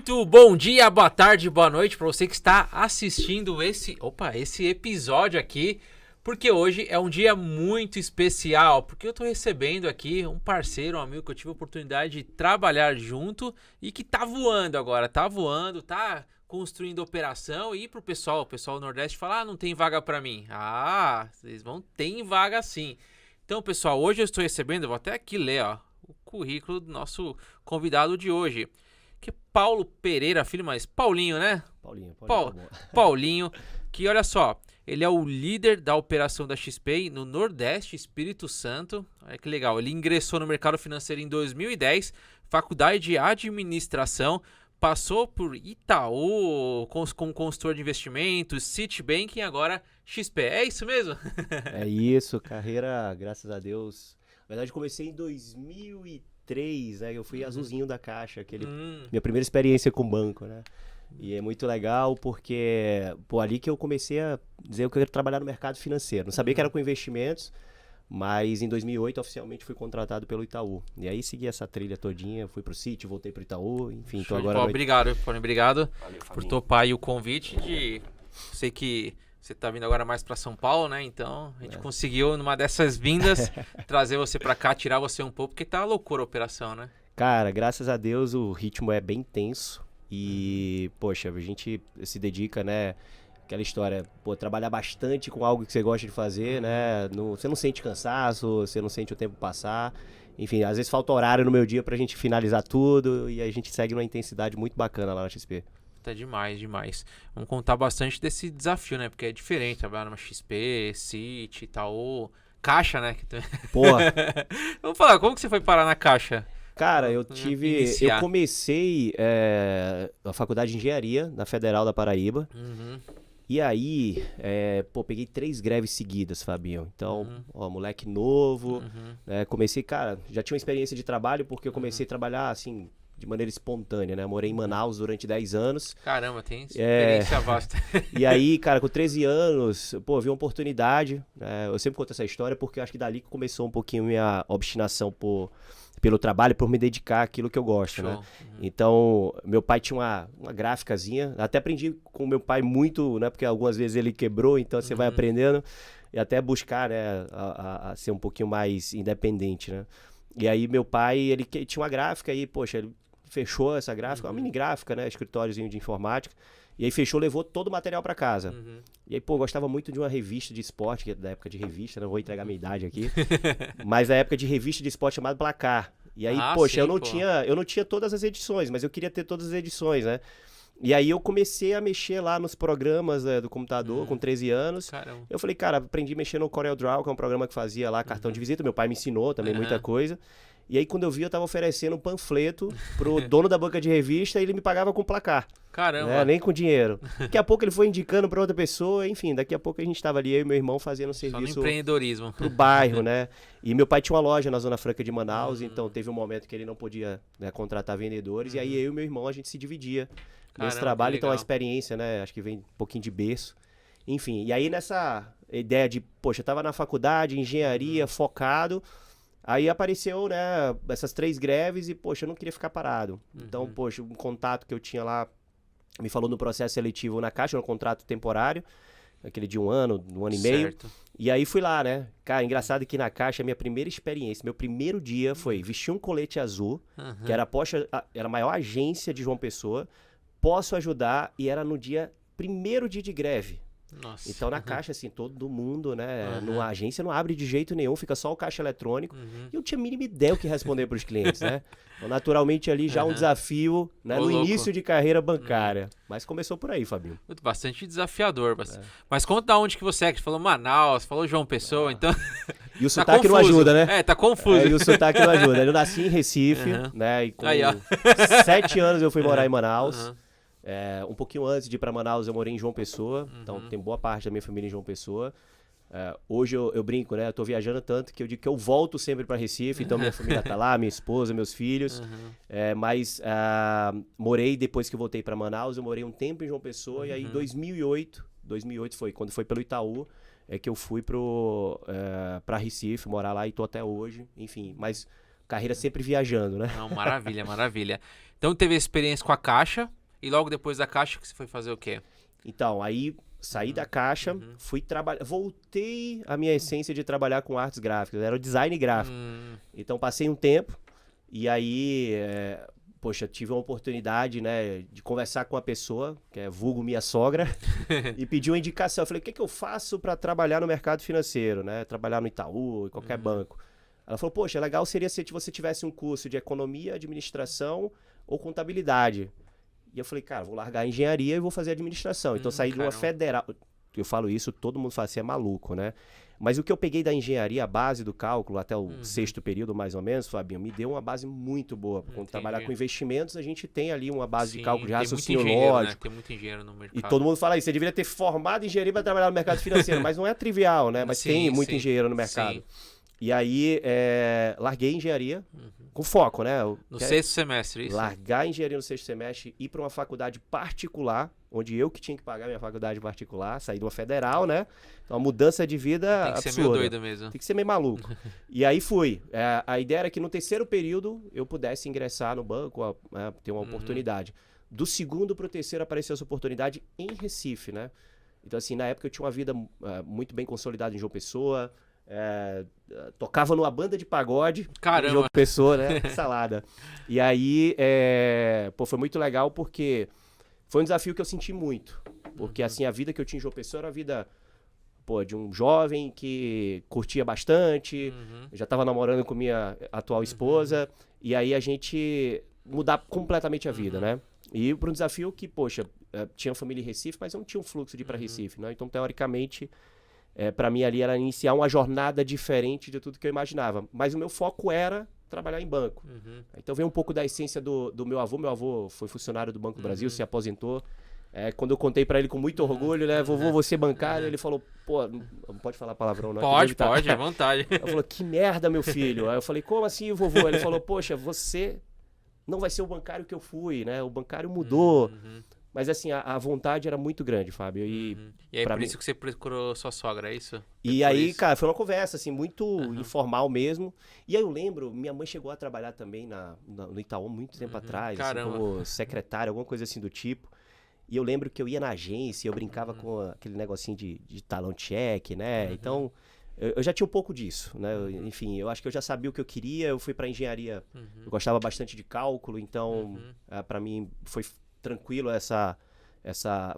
Muito bom dia, boa tarde, boa noite para você que está assistindo esse episódio aqui, porque hoje é um dia muito especial, porque eu estou recebendo aqui um parceiro, um amigo que eu tive a oportunidade de trabalhar junto e que tá voando agora, tá construindo operação e pro pessoal, o pessoal do Nordeste fala, não tem vaga para mim. Vocês tem vaga sim. Então, pessoal, hoje eu estou recebendo, eu vou até aqui ler, o currículo do nosso convidado de hoje. Que é Paulo Pereira Filho, mas Paulinho, né? Paulinho, que olha só, ele é o líder da operação da XP no Nordeste, Espírito Santo. Olha que legal, ele ingressou no mercado financeiro em 2010, faculdade de administração, passou por Itaú, como consultor de investimentos, Citibank e agora XP. É isso mesmo? É isso, carreira, graças a Deus. Na verdade, comecei em 2003, né? Eu fui azulzinho da Caixa, minha primeira experiência com banco, né? E é muito legal porque, ali que eu comecei a dizer que eu quero trabalhar no mercado financeiro. Não sabia que era com investimentos, mas em 2008 oficialmente fui contratado pelo Itaú. E aí segui essa trilha todinha, fui pro Citi, voltei pro Itaú, enfim. Então agora obrigado Valeu, por topar aí o convite de... Sei que você tá vindo agora mais para São Paulo, né? Então a gente conseguiu, numa dessas vindas, trazer você para cá, tirar você um pouco, porque tá loucura a operação, né? Cara, graças a Deus o ritmo é bem tenso e, poxa, a gente se dedica, né? Aquela história, trabalhar bastante com algo que você gosta de fazer, né? Você não sente cansaço, você não sente o tempo passar. Enfim, às vezes falta horário no meu dia pra gente finalizar tudo e a gente segue numa intensidade muito bacana lá na XP. É demais. Vamos contar bastante desse desafio, né? Porque é diferente trabalhar numa XP, Citi, Itaú, Caixa, né? Porra! Vamos falar, como que você foi parar na Caixa? Cara, eu comecei a faculdade de engenharia na Federal da Paraíba. E aí, peguei 3 greves seguidas, Fabinho. Então, moleque novo, comecei, cara, já tinha uma experiência de trabalho porque eu comecei a trabalhar, assim, de maneira espontânea, né? Morei em Manaus durante 10 anos. Caramba, tem experiência vasta. E aí, cara, com 13 anos, vi uma oportunidade, né? Eu sempre conto essa história porque eu acho que dali que começou um pouquinho minha obstinação pelo trabalho, por me dedicar àquilo que eu gosto, né? Então, meu pai tinha uma gráficazinha, até aprendi com meu pai muito, né? Porque algumas vezes ele quebrou, então você vai aprendendo e até buscar, né? A ser um pouquinho mais independente, né? E aí meu pai, ele tinha uma gráfica e, poxa, ele fechou essa gráfica, uma mini gráfica, né? Escritóriozinho de informática. E aí fechou, levou todo o material pra casa. E aí, gostava muito de uma revista de esporte, que é da época de revista, não vou entregar minha idade aqui. Mas da época de revista de esporte chamada Placar. E aí, eu não tinha todas as edições, mas eu queria ter todas as edições, né? E aí eu comecei a mexer lá nos programas do computador, com 13 anos. Caramba. Eu falei, cara, aprendi a mexer no CorelDRAW, que é um programa que fazia lá cartão de visita. Meu pai me ensinou também muita coisa. E aí, quando eu vi, eu tava oferecendo um panfleto pro dono da banca de revista e ele me pagava com Placar. Caramba. Né? Nem com dinheiro. Daqui a pouco ele foi indicando pra outra pessoa, enfim, daqui a pouco a gente tava ali, eu e meu irmão, fazendo um serviço... Só no empreendedorismo. Pro bairro, né? E meu pai tinha uma loja na Zona Franca de Manaus, então teve um momento que ele não podia, né, contratar vendedores, e aí eu e meu irmão, a gente se dividia nesse trabalho. Então a experiência, né, acho que vem um pouquinho de berço. Enfim, e aí nessa ideia de, eu tava na faculdade, engenharia, focado... Aí apareceu, né, essas 3 greves e, eu não queria ficar parado. Então, um contato que eu tinha lá me falou no processo seletivo na Caixa, era um contrato temporário, aquele de um ano e meio. E aí fui lá, né? Cara, engraçado que na Caixa, a minha primeira experiência, meu primeiro dia foi vestir um colete azul, que era a maior agência de João Pessoa, posso ajudar, e era no primeiro dia de greve. Nossa. Então na Caixa, assim, todo mundo, né? A agência não abre de jeito nenhum, fica só o caixa eletrônico. E eu tinha a mínima ideia o que responder para os clientes, né? Então, naturalmente, ali já um desafio, né? No início de carreira bancária. Mas começou por aí, Fabinho. Bastante desafiador. Mas conta da onde que você é, que você falou Manaus, falou João Pessoa, então... E o sotaque não ajuda, né? Tá confuso. E o sotaque não ajuda. Eu nasci em Recife, né? E com 7 anos eu fui morar em Manaus. Um pouquinho antes de ir para Manaus, eu morei em João Pessoa. Então, tem boa parte da minha família em João Pessoa. Hoje eu brinco, né? Eu tô viajando tanto que eu digo que eu volto sempre para Recife. Então, minha família tá lá, minha esposa, meus filhos. Mas morei, depois que eu voltei para Manaus, eu morei um tempo em João Pessoa. E aí, 2008 foi quando foi pelo Itaú, que eu fui para Recife, morar lá e tô até hoje. Enfim, mas... Carreira sempre viajando, né? Não, maravilha. Então teve a experiência com a Caixa e logo depois da Caixa que você foi fazer o quê? Então, aí saí da Caixa, fui trabalhar, voltei à minha essência de trabalhar com artes gráficas, era o design gráfico. Então passei um tempo e aí, poxa, tive uma oportunidade, né, de conversar com uma pessoa, que é vulgo minha sogra, e pedi uma indicação. Eu falei, o que eu faço para trabalhar no mercado financeiro, né, trabalhar no Itaú, em qualquer banco. Ela falou, poxa, legal seria se você tivesse um curso de economia, administração ou contabilidade. E eu falei, cara, vou largar a engenharia e vou fazer administração. Então saí de uma federal. Eu falo isso, todo mundo fala assim, é maluco, né? Mas o que eu peguei da engenharia, a base do cálculo, até o sexto período mais ou menos, Fabinho, me deu uma base muito boa. Quando trabalhar com investimentos, a gente tem ali uma base de cálculo de raciocínio lógico. Né? Tem muito engenheiro no mercado. E todo mundo fala isso, você deveria ter formado em engenharia para trabalhar no mercado financeiro, mas não é trivial, né? Mas tem muito engenheiro no mercado. E aí, larguei engenharia com foco, né? No sexto semestre, isso? Largar a engenharia no sexto semestre, ir para uma faculdade particular, onde eu que tinha que pagar minha faculdade particular, sair de uma federal, né? Então, uma mudança de vida absurda. Tem que ser meio doido mesmo. Tem que ser meio maluco. E aí fui. A ideia era que no terceiro período eu pudesse ingressar no banco, ter uma oportunidade. Do segundo para o terceiro apareceu essa oportunidade em Recife, né? Então, assim, na época eu tinha uma vida muito bem consolidada em João Pessoa, tocava numa banda de pagode. Caramba! João Pessoa, né? Salada. E aí, foi muito legal porque foi um desafio que eu senti muito. Porque, assim, a vida que eu tinha em João Pessoa era a vida, de um jovem que curtia bastante, já estava namorando com minha atual esposa, e aí a gente mudar completamente a vida, né? E para um desafio que, tinha família em Recife, mas eu não tinha um fluxo de ir para Recife, né? Então, teoricamente, para mim ali era iniciar uma jornada diferente de tudo que eu imaginava. Mas o meu foco era trabalhar em banco. Então veio um pouco da essência do meu avô. Meu avô foi funcionário do Banco do Brasil, se aposentou. Quando eu contei para ele com muito orgulho, né? Vovô, você bancário, ele falou, não pode falar palavrão, não. Pode, à vontade. Ele falou, que merda, meu filho. Aí eu falei, como assim, vovô? Ele falou, poxa, você não vai ser o bancário que eu fui, né? O bancário mudou. Mas assim, a vontade era muito grande, Fábio. E aí por isso que você procurou sua sogra, é isso? E aí, cara, foi uma conversa, assim, muito informal mesmo. E aí eu lembro, minha mãe chegou a trabalhar também no Itaú muito tempo atrás, assim, como secretária, alguma coisa assim do tipo. E eu lembro que eu ia na agência, eu brincava com aquele negocinho de talão cheque, né? Então, eu já tinha um pouco disso, né? Enfim, eu acho que eu já sabia o que eu queria, eu fui pra engenharia, eu gostava bastante de cálculo, então, pra mim foi tranquilo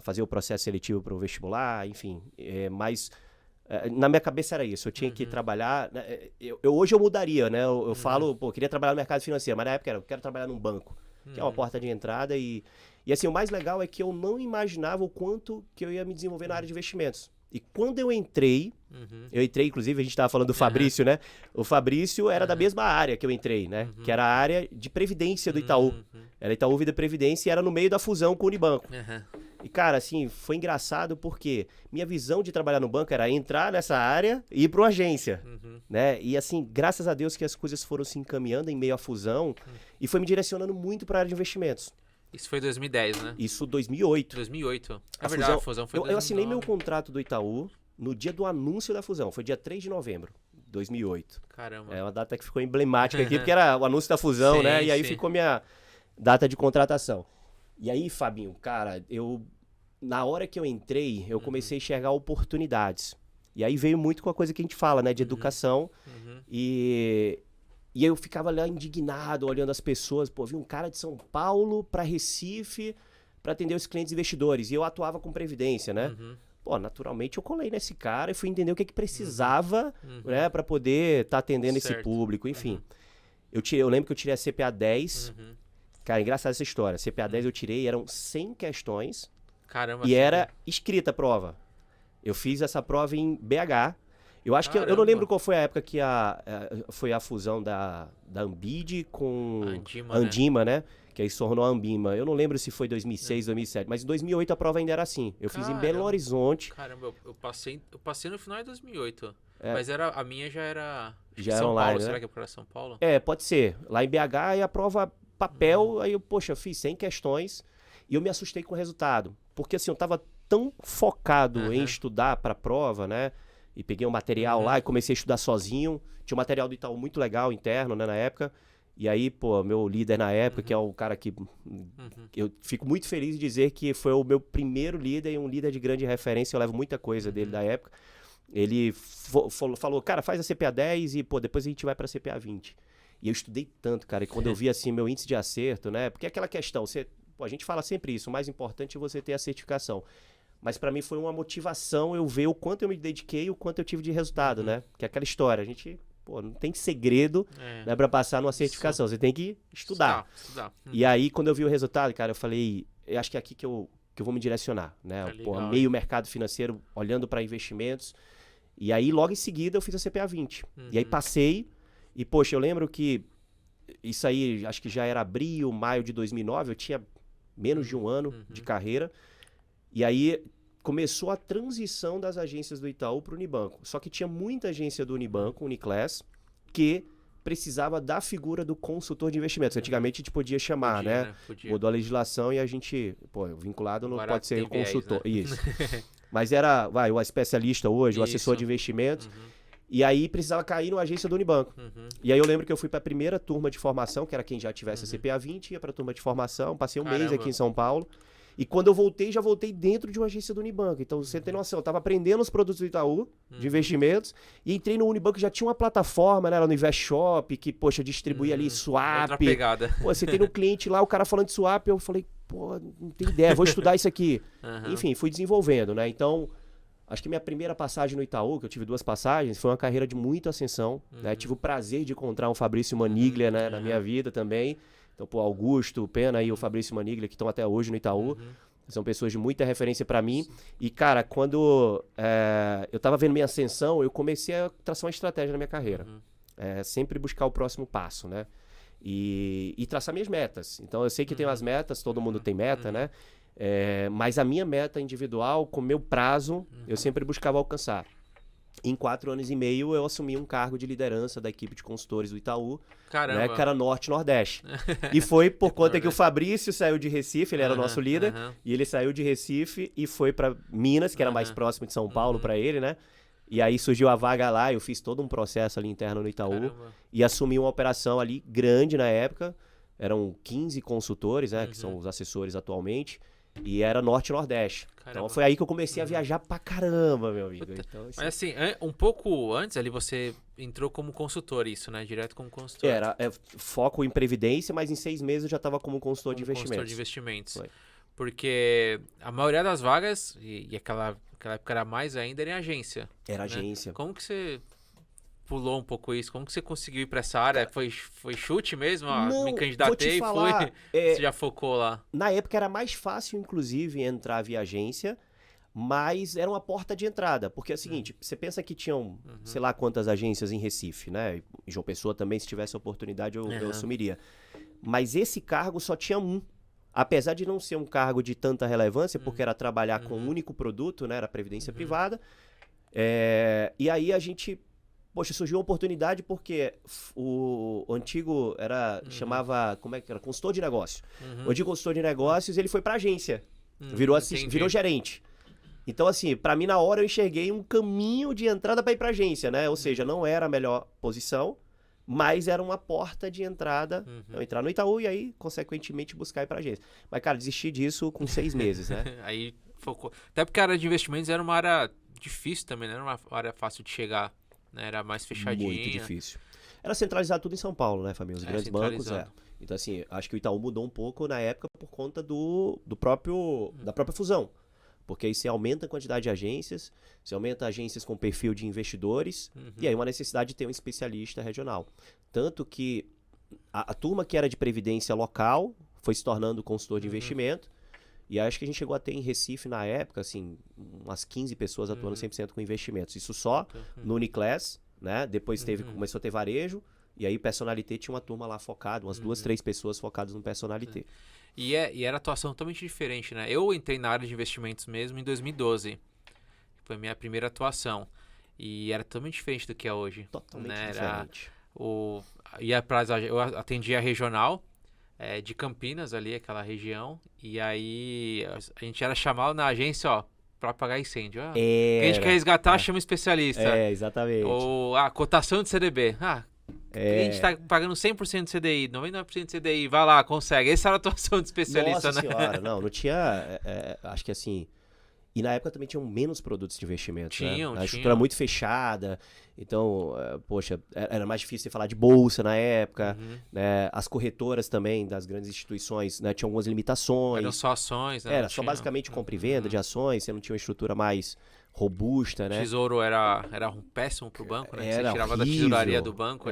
fazer o processo seletivo para o vestibular, enfim. Mas na minha cabeça era isso, eu tinha que trabalhar. Hoje eu mudaria, né? Eu falo, queria trabalhar no mercado financeiro, mas na época eu quero trabalhar num banco, que é uma porta de entrada. E assim, o mais legal é que eu não imaginava o quanto que eu ia me desenvolver na área de investimentos. E quando eu entrei, inclusive, a gente estava falando do Fabrício, né? O Fabrício era da mesma área que eu entrei, né? Que era a área de previdência do Itaú. Era Itaú Vida Previdência e era no meio da fusão com o Unibanco. E, cara, assim, foi engraçado porque minha visão de trabalhar no banco era entrar nessa área e ir para uma agência, né? E, assim, graças a Deus que as coisas foram se encaminhando em meio à fusão e foi me direcionando muito para a área de investimentos. Isso foi 2010, né? Isso 2008. 2008. É verdade, a fusão foi 2009. Eu assinei meu contrato do Itaú no dia do anúncio da fusão. Foi dia 3 de novembro de 2008. Caramba. É uma data que ficou emblemática aqui, porque era o anúncio da fusão, né? E aí ficou minha data de contratação. E aí, Fabinho, cara, na hora que eu entrei, eu comecei a enxergar oportunidades. E aí veio muito com a coisa que a gente fala, né? De educação. E eu ficava lá indignado, olhando as pessoas. Vi um cara de São Paulo para Recife para atender os clientes investidores. E eu atuava com previdência, né? Naturalmente eu colei nesse cara e fui entender o que precisava, né? Para poder estar atendendo esse público, enfim. Eu lembro que eu tirei a CPA 10. Cara, engraçada essa história. CPA 10 eu tirei, eram 100 questões. Caramba. E era escrita a prova. Eu fiz essa prova em BH. Eu acho que eu não lembro qual foi a época que foi a fusão da Ambid com a Andima, né? Que aí se tornou a Ambima. Eu não lembro se foi 2006, 2007, mas em 2008 a prova ainda era assim. Eu fiz em Belo Horizonte. Caramba, eu passei no final de 2008. Mas a minha já era São online, Paulo. né? Será que é para São Paulo? Pode ser. Lá em BH e a prova papel, aí eu fiz 100 questões e eu me assustei com o resultado. Porque assim, eu tava tão focado em estudar para a prova, né? E peguei um material lá e comecei a estudar sozinho. Tinha um material do Itaú muito legal, interno, né, na época. E aí, pô, meu líder na época, que é um cara que eu fico muito feliz de dizer que foi o meu primeiro líder e um líder de grande referência, eu levo muita coisa dele da época. Ele falou, cara, faz a CPA 10 e, pô, depois a gente vai pra CPA 20. E eu estudei tanto, cara, e quando eu vi, assim, meu índice de acerto, né, porque é aquela questão, pô, a gente fala sempre isso, o mais importante é você ter a certificação. Mas pra mim foi uma motivação eu ver o quanto eu me dediquei e o quanto eu tive de resultado, né, que é aquela história, a gente... Pô, não tem segredo, né, pra passar numa certificação. Você tem que estudar. E aí, quando eu vi o resultado, cara, eu falei, eu acho que é aqui que eu vou me direcionar, né? Pô, meio mercado financeiro, olhando para investimentos. E aí, logo em seguida, eu fiz a CPA 20. E aí, passei. E, poxa, eu lembro que isso aí, acho que já era abril, maio de 2009. Eu tinha menos de um ano de carreira. E aí... começou a transição das agências do Itaú para o Unibanco. Só que tinha muita agência do Unibanco, Uniclass, que precisava da figura do consultor de investimentos. Antigamente a gente podia chamar, né? Mudou a legislação e a gente, pô, vinculado não agora pode ser o consultor. Né? Isso. Mas era, o especialista hoje, o assessor de investimentos. E aí precisava cair numa agência do Unibanco. E aí eu lembro que eu fui para a primeira turma de formação, que era quem já tivesse a CPA 20, ia para a turma de formação, passei um mês aqui em São Paulo. E quando eu voltei, já voltei dentro de uma agência do Unibanco. Então, você tem noção, eu estava aprendendo os produtos do Itaú, de investimentos, e entrei no Unibanco, já tinha uma plataforma, né, era no InvestShop, que, poxa, distribuía ali swap. Outra pegada. Pô, você tem no cliente lá, o cara falando de swap, eu falei, pô, não tenho ideia, vou estudar isso aqui. Enfim, fui desenvolvendo, né? Então, acho que minha primeira passagem no Itaú, que eu tive 2 passagens, foi uma carreira de muita ascensão, né? Tive o prazer de encontrar um Fabrício Maniglia, né, na minha vida também. Então, pô, Augusto, Pena e o Fabrício Maniglia, que estão até hoje no Itaú. São pessoas de muita referência para mim. E, cara, quando eu tava vendo minha ascensão, eu comecei a traçar uma estratégia na minha carreira. Sempre buscar o próximo passo, né? E traçar minhas metas. Então, eu sei que tem as metas, todo mundo tem meta, né? Mas a minha meta individual, com o meu prazo, eu sempre buscava alcançar. Em 4 anos e meio, eu assumi um cargo de liderança da equipe de consultores do Itaú, né, que era Norte e Nordeste. E foi por conta que o Fabrício saiu de Recife, ele era o nosso líder, e ele saiu de Recife e foi para Minas, que era mais próximo de São Paulo para ele, né? E aí surgiu a vaga lá, eu fiz todo um processo ali interno no Itaú e assumi uma operação ali grande na época. Eram 15 consultores, né, que são os assessores atualmente. E era Norte e Nordeste. Caramba. Então foi aí que eu comecei a viajar pra caramba, meu amigo. Então, assim... Mas assim, um pouco antes ali você entrou como consultor, isso, né? Direto como consultor. Era foco em previdência, mas em 6 meses eu já estava como consultor de investimentos. Consultor de investimentos. Foi. Porque a maioria das vagas, e aquela época era mais ainda, era em agência. Era né? agência. Como que você pulou um pouco isso? Como que você conseguiu ir pra essa área? Foi chute mesmo? Não, me candidatei e foi? Você já focou lá? Na época era mais fácil, inclusive, entrar via agência, mas era uma porta de entrada. Porque é o seguinte, você pensa que tinham, sei lá quantas agências em Recife, né? Em João Pessoa também, se tivesse oportunidade, eu assumiria. Mas esse cargo só tinha um. Apesar de não ser um cargo de tanta relevância, porque era trabalhar com um único produto, né? Era previdência privada. E aí a gente... Poxa, surgiu uma oportunidade porque o antigo chamava, como é que era? Consultor de negócio. O antigo consultor de negócios, ele foi pra agência. Virou gerente. Então, assim, pra mim, na hora, eu enxerguei um caminho de entrada pra ir pra agência, né? Ou seja, não era a melhor posição, mas era uma porta de entrada. Eu entrar no Itaú e aí, consequentemente, buscar ir pra agência. Mas, cara, desisti disso com 6 meses, né? Aí, focou. Até porque a área de investimentos era uma área difícil também, né? Não era uma área fácil de chegar. Né? Era mais fechadinha. Muito difícil. Era centralizado tudo em São Paulo, né, Fabinho? Os grandes bancos, Então, assim, acho que o Itaú mudou um pouco na época por conta da própria fusão. Porque aí você aumenta a quantidade de agências, você aumenta agências com perfil de investidores, e aí uma necessidade de ter um especialista regional. Tanto que a turma que era de previdência local foi se tornando consultor de investimento, e acho que a gente chegou a ter em Recife, na época, assim, umas 15 pessoas atuando 100% com investimentos. Isso só no Uniclass, né? Depois começou a ter varejo, e aí Personalité tinha uma turma lá focada, umas 2, 3 pessoas focadas no Personalité. E era atuação totalmente diferente, né? Eu entrei na área de investimentos mesmo em 2012. Foi a minha primeira atuação. E era totalmente diferente do que é hoje. Totalmente né? diferente. Eu atendia a regional, de Campinas ali, aquela região, e aí a gente era chamado na agência, ó, pra apagar incêndio. A gente quer resgatar, chama especialista. Exatamente. Ou a cotação de CDB. cliente tá pagando 100% de CDI, 99% de CDI, vai lá, consegue. Essa era a atuação de especialista, Nossa né? senhora, não tinha, acho que assim, e na época também tinham menos produtos de investimento, né? A estrutura muito fechada, então, poxa, era mais difícil você falar de bolsa na época, né? As corretoras também das grandes instituições, né, tinham algumas limitações. Eram só ações, né? Era só basicamente compra e venda de ações, você não tinha uma estrutura mais robusta, né? Tesouro era péssimo pro banco, né? Era você tirava horrível. da tesouraria do banco.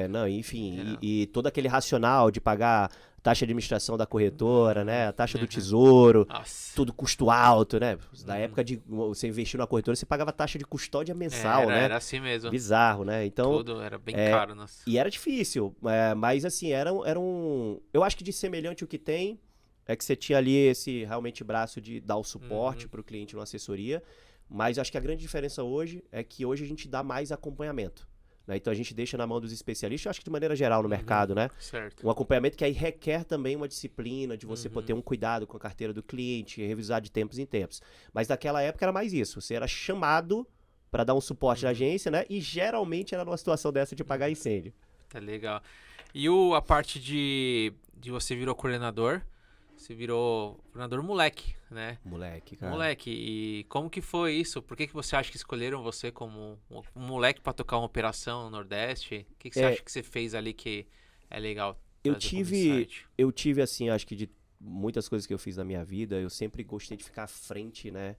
Não, enfim, e todo aquele racional de pagar taxa de administração da corretora, né? A taxa do tesouro, tudo custo alto, né? Na época de você investir na corretora, você pagava taxa de custódia mensal, né? Era assim mesmo. Bizarro, né? Então, tudo era bem caro. Nossa. E era difícil, mas assim, era um... Eu acho que de semelhante o que tem é que você tinha ali esse realmente braço de dar o suporte para o cliente numa assessoria, mas acho que a grande diferença hoje é que hoje a gente dá mais acompanhamento. Né? Então a gente deixa na mão dos especialistas, eu acho que de maneira geral no mercado, né? Certo. Um acompanhamento que aí requer também uma disciplina de você poder ter um cuidado com a carteira do cliente, revisar de tempos em tempos. Mas naquela época era mais isso, você era chamado para dar um suporte na agência, né? E geralmente era numa situação dessa de pagar incêndio. Tá legal. E a parte de você virou coordenador, você virou coordenador moleque, né? Moleque, cara. Moleque, e como que foi isso? Por que você acha que escolheram você como um moleque para tocar uma operação no Nordeste? O que você acha que você fez ali que é legal? Eu tive assim, acho que de muitas coisas que eu fiz na minha vida, eu sempre gostei de ficar à frente, né?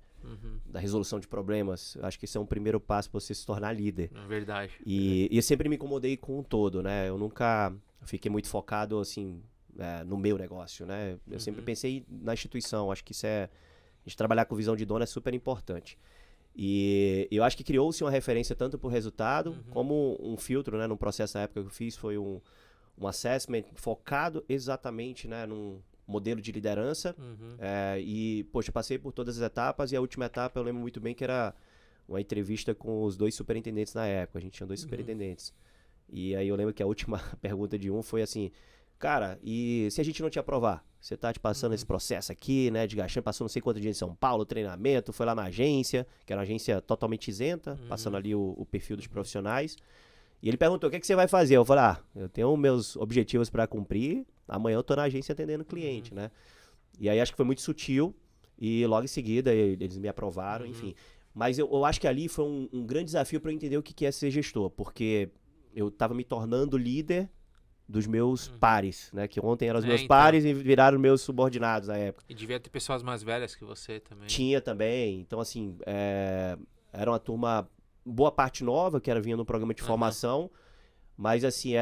Da resolução de problemas. Acho que esse é um primeiro passo para você se tornar líder. É verdade. E eu sempre me incomodei com o todo, né? Eu nunca fiquei muito focado, assim, no meu negócio, né? Eu sempre pensei na instituição. Acho que a gente trabalhar com visão de dono é super importante. E eu acho que criou-se uma referência tanto para o resultado, como um filtro, né? Num processo na época que eu fiz, foi um assessment focado exatamente, né? Num modelo de liderança. E, poxa, passei por todas as etapas, e a última etapa eu lembro muito bem que era uma entrevista com os 2 superintendentes na época. A gente tinha 2 superintendentes. E aí eu lembro que a última pergunta de um foi assim: cara, e se a gente não te aprovar? Você tá te passando esse processo aqui, né, de gastando, passou não sei quanto dia em São Paulo, treinamento, foi lá na agência, que era uma agência totalmente isenta, passando ali o perfil dos profissionais. E ele perguntou: o que você vai fazer? Eu falei: eu tenho meus objetivos para cumprir, amanhã eu tô na agência atendendo o cliente, né? E aí acho que foi muito sutil, e logo em seguida eles me aprovaram, enfim. Mas eu acho que ali foi um grande desafio para eu entender o que é ser gestor, porque eu estava me tornando líder dos meus pares, né? Que ontem eram os meus pares e viraram meus subordinados na época. E devia ter pessoas mais velhas que você também. Tinha também. Então, assim, era uma turma, boa parte nova, que vinha no programa de formação, mas, assim,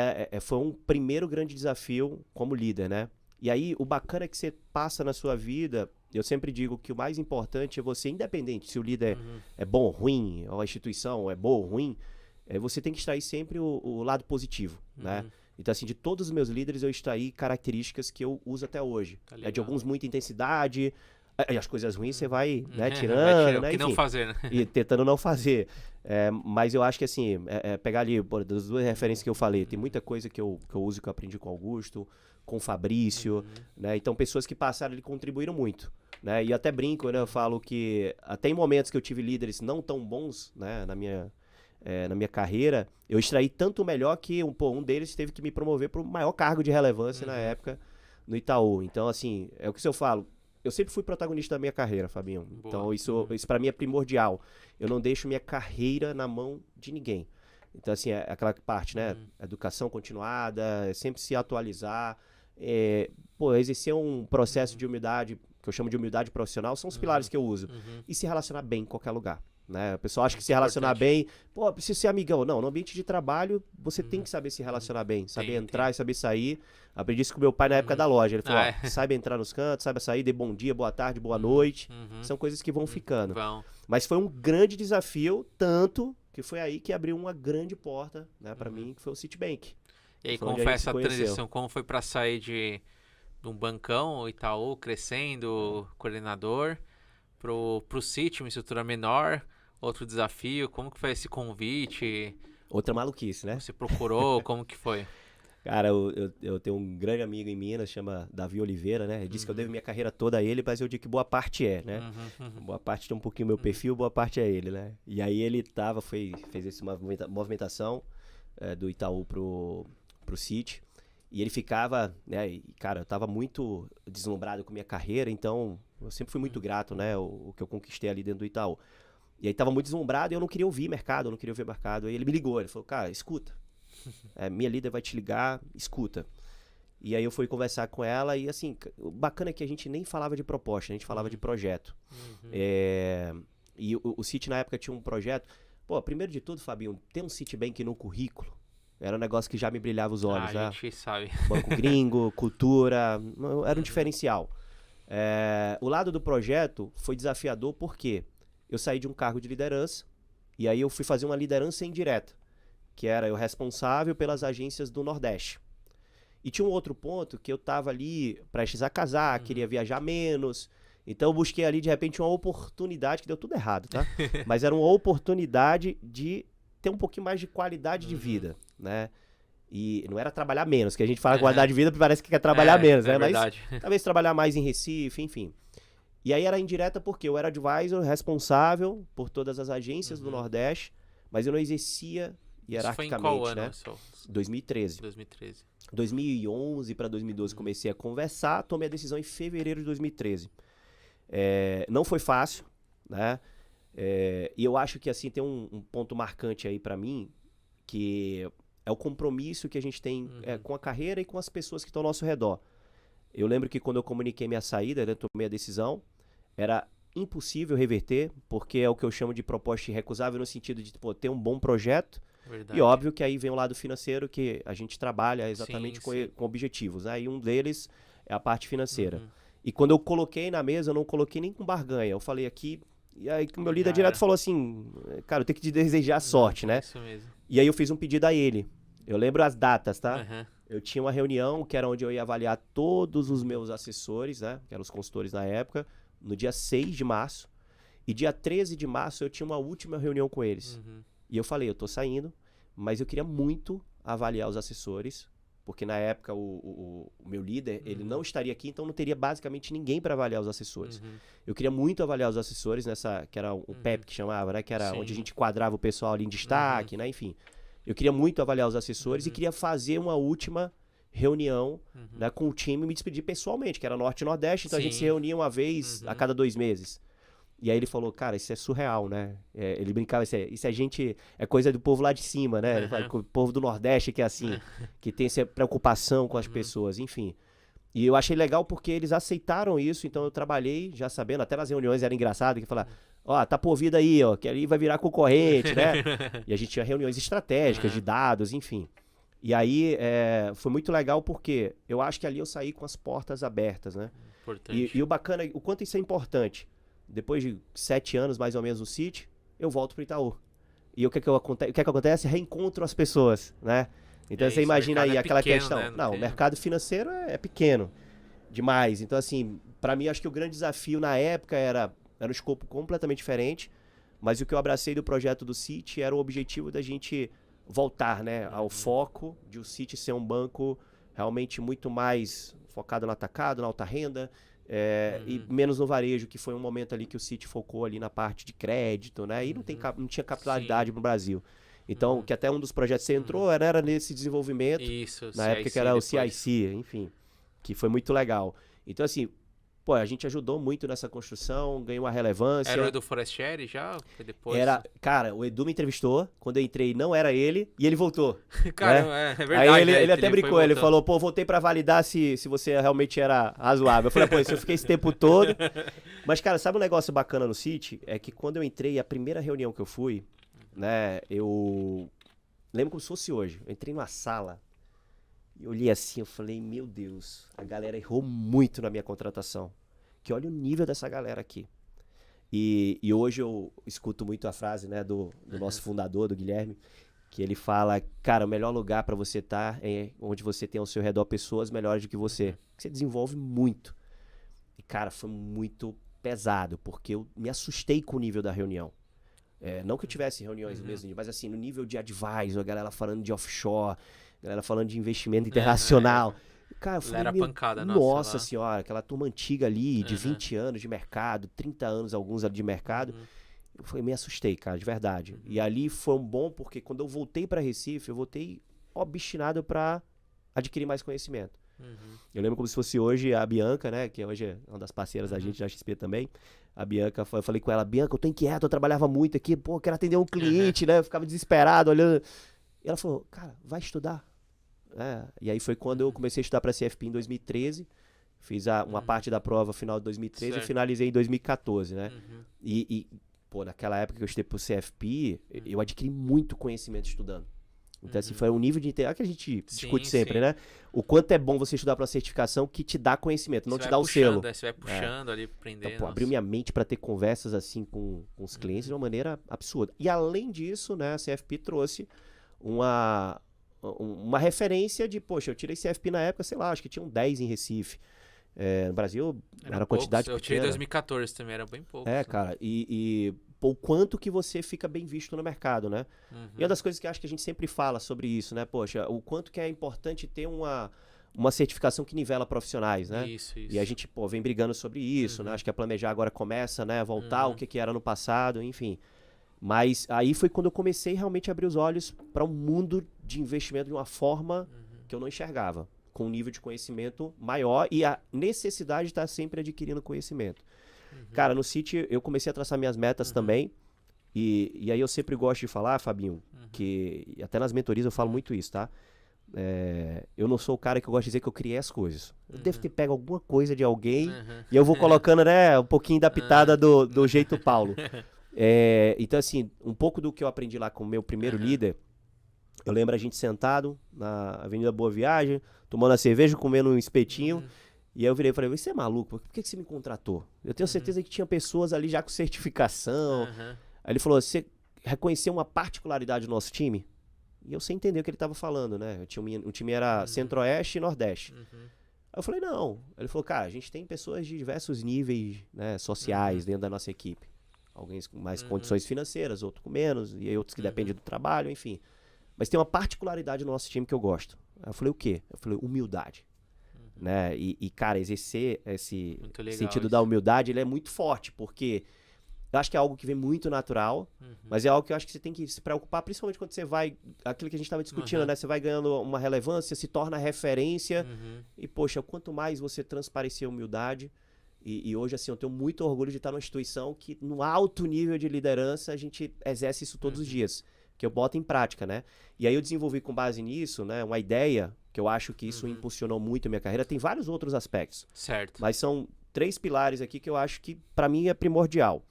foi um primeiro grande desafio como líder, né? E aí, o bacana é que você passa na sua vida, eu sempre digo que o mais importante é você, independente se o líder é bom ou ruim, ou a instituição é boa ou ruim, você tem que extrair sempre o lado positivo, né? Então, assim, de todos os meus líderes, eu extraí características que eu uso até hoje. De alguns, muita intensidade, e as coisas ruins você vai, né, tirando, né? Que enfim, não fazer, né? E tentando não fazer. Mas eu acho que, assim, pegar ali, das 2 referências que eu falei, tem muita coisa que eu uso, que eu aprendi com o Augusto, com o Fabrício, né? Então, pessoas que passaram ali contribuíram muito, né? E até brinco, né? Eu falo que até em momentos que eu tive líderes não tão bons, né, na minha carreira, eu extraí tanto melhor que um deles teve que me promover para o maior cargo de relevância na época no Itaú. Então, assim, é o que eu falo. Eu sempre fui protagonista da minha carreira, Fabinho. Boa. Então, isso para mim é primordial. Eu não deixo minha carreira na mão de ninguém. Então, assim, é aquela parte, né? Educação continuada, sempre se atualizar. Exercer um processo de humildade, que eu chamo de humildade profissional, são os pilares que eu uso. E se relacionar bem em qualquer lugar. Né? O pessoal acha que se relacionar bem, precisa ser amigão. Não, no ambiente de trabalho, você tem que saber se relacionar bem, saber entrar e saber sair. Aprendi isso com meu pai na época da loja. Ele falou: saiba entrar nos cantos, saiba sair, dê bom dia, boa tarde, boa noite. São coisas que vão ficando. Mas foi um grande desafio, tanto que foi aí que abriu uma grande porta, né, para mim, que foi o Citibank. E aí, como foi essa transição? Como foi para sair de um bancão, Itaú, crescendo, coordenador, pro Citi, uma estrutura menor? Outro desafio, como que foi esse convite? Outra maluquice, né? Você procurou, como que foi? Cara, eu tenho um grande amigo em Minas, chama Davi Oliveira, né? Ele disse que eu devo minha carreira toda a ele, mas eu digo que boa parte né? Boa parte tem um pouquinho meu perfil, boa parte é ele, né? E aí ele fez essa movimentação, do Itaú pro City. E ele ficava, né, e, cara, eu tava muito deslumbrado com minha carreira, então eu sempre fui muito grato, né, o que eu conquistei ali dentro do Itaú. E aí tava muito deslumbrado e eu não queria ouvir mercado, eu não queria ouvir mercado. Aí ele me ligou, ele falou, cara, escuta, minha líder vai te ligar, escuta. E aí eu fui conversar com ela e assim, o bacana é que a gente nem falava de proposta, a gente falava de projeto. E o City na época tinha um projeto, pô, primeiro de tudo, Fabinho, ter um Citibank no currículo, era um negócio que já me brilhava os olhos, né? A gente sabe. Banco gringo, cultura, era um diferencial. O lado do projeto foi desafiador porque eu saí de um cargo de liderança e aí eu fui fazer uma liderança indireta, que era eu responsável pelas agências do Nordeste. E tinha um outro ponto que eu tava ali prestes a casar, queria viajar menos, então eu busquei ali de repente uma oportunidade, que deu tudo errado, tá? Mas era uma oportunidade de ter um pouquinho mais de qualidade de vida, né? E não era trabalhar menos, que a gente fala qualidade de vida parece que quer trabalhar menos, né? Mas talvez trabalhar mais em Recife, enfim. E aí era indireta porque eu era advisor responsável por todas as agências do Nordeste, mas eu não exercia hierarquicamente, isso foi em qual ano, né? 2013. 2011 para 2012 comecei a conversar, tomei a decisão em fevereiro de 2013. Não foi fácil, né? E eu acho que assim tem um ponto marcante aí pra mim, que é o compromisso que a gente tem com a carreira e com as pessoas que estão ao nosso redor. Eu lembro que quando eu comuniquei minha saída, né, tomei a decisão, era impossível reverter, porque é o que eu chamo de proposta irrecusável no sentido de ter um bom projeto. Verdade. E óbvio que aí vem o lado financeiro, que a gente trabalha exatamente com objetivos, né? E um deles é a parte financeira. E quando eu coloquei na mesa, eu não coloquei nem com barganha, eu falei aqui. E aí o meu líder direto falou assim, cara, eu tenho que te desejar sorte, né? Isso mesmo. E aí eu fiz um pedido a ele. Eu lembro as datas, tá? Eu tinha uma reunião que era onde eu ia avaliar todos os meus assessores, né? Que eram os consultores na época, no dia 6 de março. E dia 13 de março eu tinha uma última reunião com eles. E eu falei, eu tô saindo, mas eu queria muito avaliar os assessores, porque na época o meu líder, ele não estaria aqui, então não teria basicamente ninguém para avaliar os assessores. Eu queria muito avaliar os assessores que era o PEP que chamava, né? Que era onde a gente quadrava o pessoal ali em destaque, né? Enfim, eu queria muito avaliar os assessores e queria fazer uma última reunião, né, com o time e me despedir pessoalmente, que era Norte e Nordeste, então a gente se reunia uma vez a cada 2 meses. E aí ele falou, cara, isso é surreal, né? Ele brincava, isso é gente, é coisa do povo lá de cima, né? Ele fala, o povo do Nordeste que é assim, que tem essa preocupação com as pessoas, enfim. E eu achei legal porque eles aceitaram isso, então eu trabalhei já sabendo, até nas reuniões era engraçado, que falava, ó, tá por vida aí, ó, que ali vai virar concorrente, né? E a gente tinha reuniões estratégicas de dados, enfim. E aí foi muito legal porque eu acho que ali eu saí com as portas abertas, né? E o bacana, o quanto isso é importante. Depois de 7 anos, mais ou menos, no City, eu volto pro Itaú. E o que acontece? Reencontro as pessoas, né? Então você imagina aí aquela questão. Né? Não, o mercado financeiro é pequeno demais. Então, assim, pra mim, acho que o grande desafio na época era um escopo completamente diferente. Mas o que eu abracei do projeto do City era o objetivo da gente voltar, né, ao foco de o City ser um banco realmente muito mais focado no atacado, na alta renda. E menos no varejo, que foi um momento ali que o City focou ali na parte de crédito, né? E não tinha capitalidade no Brasil. Então, que até um dos projetos que você entrou era nesse desenvolvimento. Isso, na época que era o CIC, enfim, que foi muito legal. Então, assim, pô, a gente ajudou muito nessa construção, ganhou uma relevância. Era o Edu Forestieri já? Foi depois? Cara, o Edu me entrevistou, quando eu entrei não era ele, e ele voltou. Caramba, né? É verdade. Aí ele até brincou, ele falou, pô, voltei pra validar se você realmente era razoável. Eu falei, pô, se eu fiquei esse tempo todo. Mas, cara, sabe um negócio bacana no City? É que quando eu entrei, a primeira reunião que eu fui, né, eu lembro como se fosse hoje. Eu entrei numa sala, e eu olhei assim, eu falei, meu Deus, a galera errou muito na minha contratação. Que olha o nível dessa galera aqui. E hoje eu escuto muito a frase, né, do nosso fundador, do Guilherme, que ele fala, cara, o melhor lugar para você estar é onde você tem ao seu redor pessoas melhores do que você. Você desenvolve muito. E, cara, foi muito pesado, porque eu me assustei com o nível da reunião. Não que eu tivesse reuniões no mesmo nível, mas assim, no nível de advisor, a galera falando de offshore, a galera falando de investimento internacional. Cara, eu falei, era pancada, nossa senhora, aquela turma antiga ali, de 20 anos de mercado, 30 anos alguns ali de mercado. eu me assustei, cara, de verdade. E ali foi um bom, porque quando eu voltei para Recife, eu voltei obstinado para adquirir mais conhecimento. Eu lembro como se fosse hoje a Bianca, né, que hoje é uma das parceiras da gente da XP também. A Bianca, eu falei com ela, Bianca, eu tô inquieto, eu trabalhava muito aqui, pô, eu quero atender um cliente, né, eu ficava desesperado olhando. E ela falou, cara, vai estudar. E aí foi quando eu comecei a estudar para CFP em 2013, fiz uma parte da prova final de 2013 e finalizei em 2014, né. Pô, naquela época que eu estudei pro CFP, eu adquiri muito conhecimento estudando. Então, assim, foi um nível de que a gente discute sempre, né? O quanto é bom você estudar para uma certificação que te dá conhecimento, não te dá o selo. Você vai puxando ali, aprendendo. Então, pô, abriu minha mente para ter conversas assim com os clientes de uma maneira absurda. E além disso, né, a CFP trouxe uma referência de, poxa, eu tirei CFP na época, sei lá, acho que tinham 10 em Recife. No Brasil era quantidade pequena. Eu tirei em 2014 também, era bem pouco. Cara, o quanto que você fica bem visto no mercado, né? E uma das coisas que eu acho que a gente sempre fala sobre isso, né? Poxa, o quanto que é importante ter uma certificação que nivela profissionais, né? Isso. E a gente, pô, vem brigando sobre isso, né? Acho que a Planejar agora começa, né? A voltar o que era no passado, enfim. Mas aí foi quando eu comecei realmente a abrir os olhos para um mundo de investimento de uma forma que eu não enxergava, com um nível de conhecimento maior e a necessidade de estar sempre adquirindo conhecimento. Cara, no City eu comecei a traçar minhas metas também. E aí eu sempre gosto de falar, Fabinho, que até nas mentorias eu falo muito isso, tá? Eu não sou o cara que eu gosto de dizer que eu criei as coisas. Eu devo ter pego alguma coisa de alguém e eu vou colocando, né, um pouquinho da pitada do jeito Paulo. Então, assim, um pouco do que eu aprendi lá com o meu primeiro líder, eu lembro a gente sentado na Avenida Boa Viagem, tomando a cerveja, comendo um espetinho. E aí eu virei e falei, você é maluco? Por que você me contratou? Eu tenho certeza que tinha pessoas ali já com certificação. Aí ele falou, você reconheceu uma particularidade do nosso time? E eu sem entender o que ele estava falando, né? O time era Centro-Oeste e Nordeste. Aí eu falei, não. Ele falou, cara, a gente tem pessoas de diversos níveis, né, sociais dentro da nossa equipe. Alguns com mais condições financeiras, outros com menos, e aí outros que dependem do trabalho, enfim. Mas tem uma particularidade no nosso time que eu gosto. Aí eu falei, o quê? Eu falei, humildade. Né? Cara, exercer esse sentido da humildade, ele é muito forte, porque eu acho que é algo que vem muito natural, mas é algo que eu acho que você tem que se preocupar, principalmente quando você vai, aquilo que a gente estava discutindo, né? Você vai ganhando uma relevância, se torna referência, e poxa, quanto mais você transparecer a humildade, e hoje, assim, eu tenho muito orgulho de estar numa instituição que, no alto nível de liderança, a gente exerce isso todos os dias, que eu boto em prática, né? E aí eu desenvolvi com base nisso, né, uma ideia que eu acho que isso impulsionou muito a minha carreira. Tem vários outros aspectos. Certo. Mas são 3 pilares aqui que eu acho que, para mim, é primordial.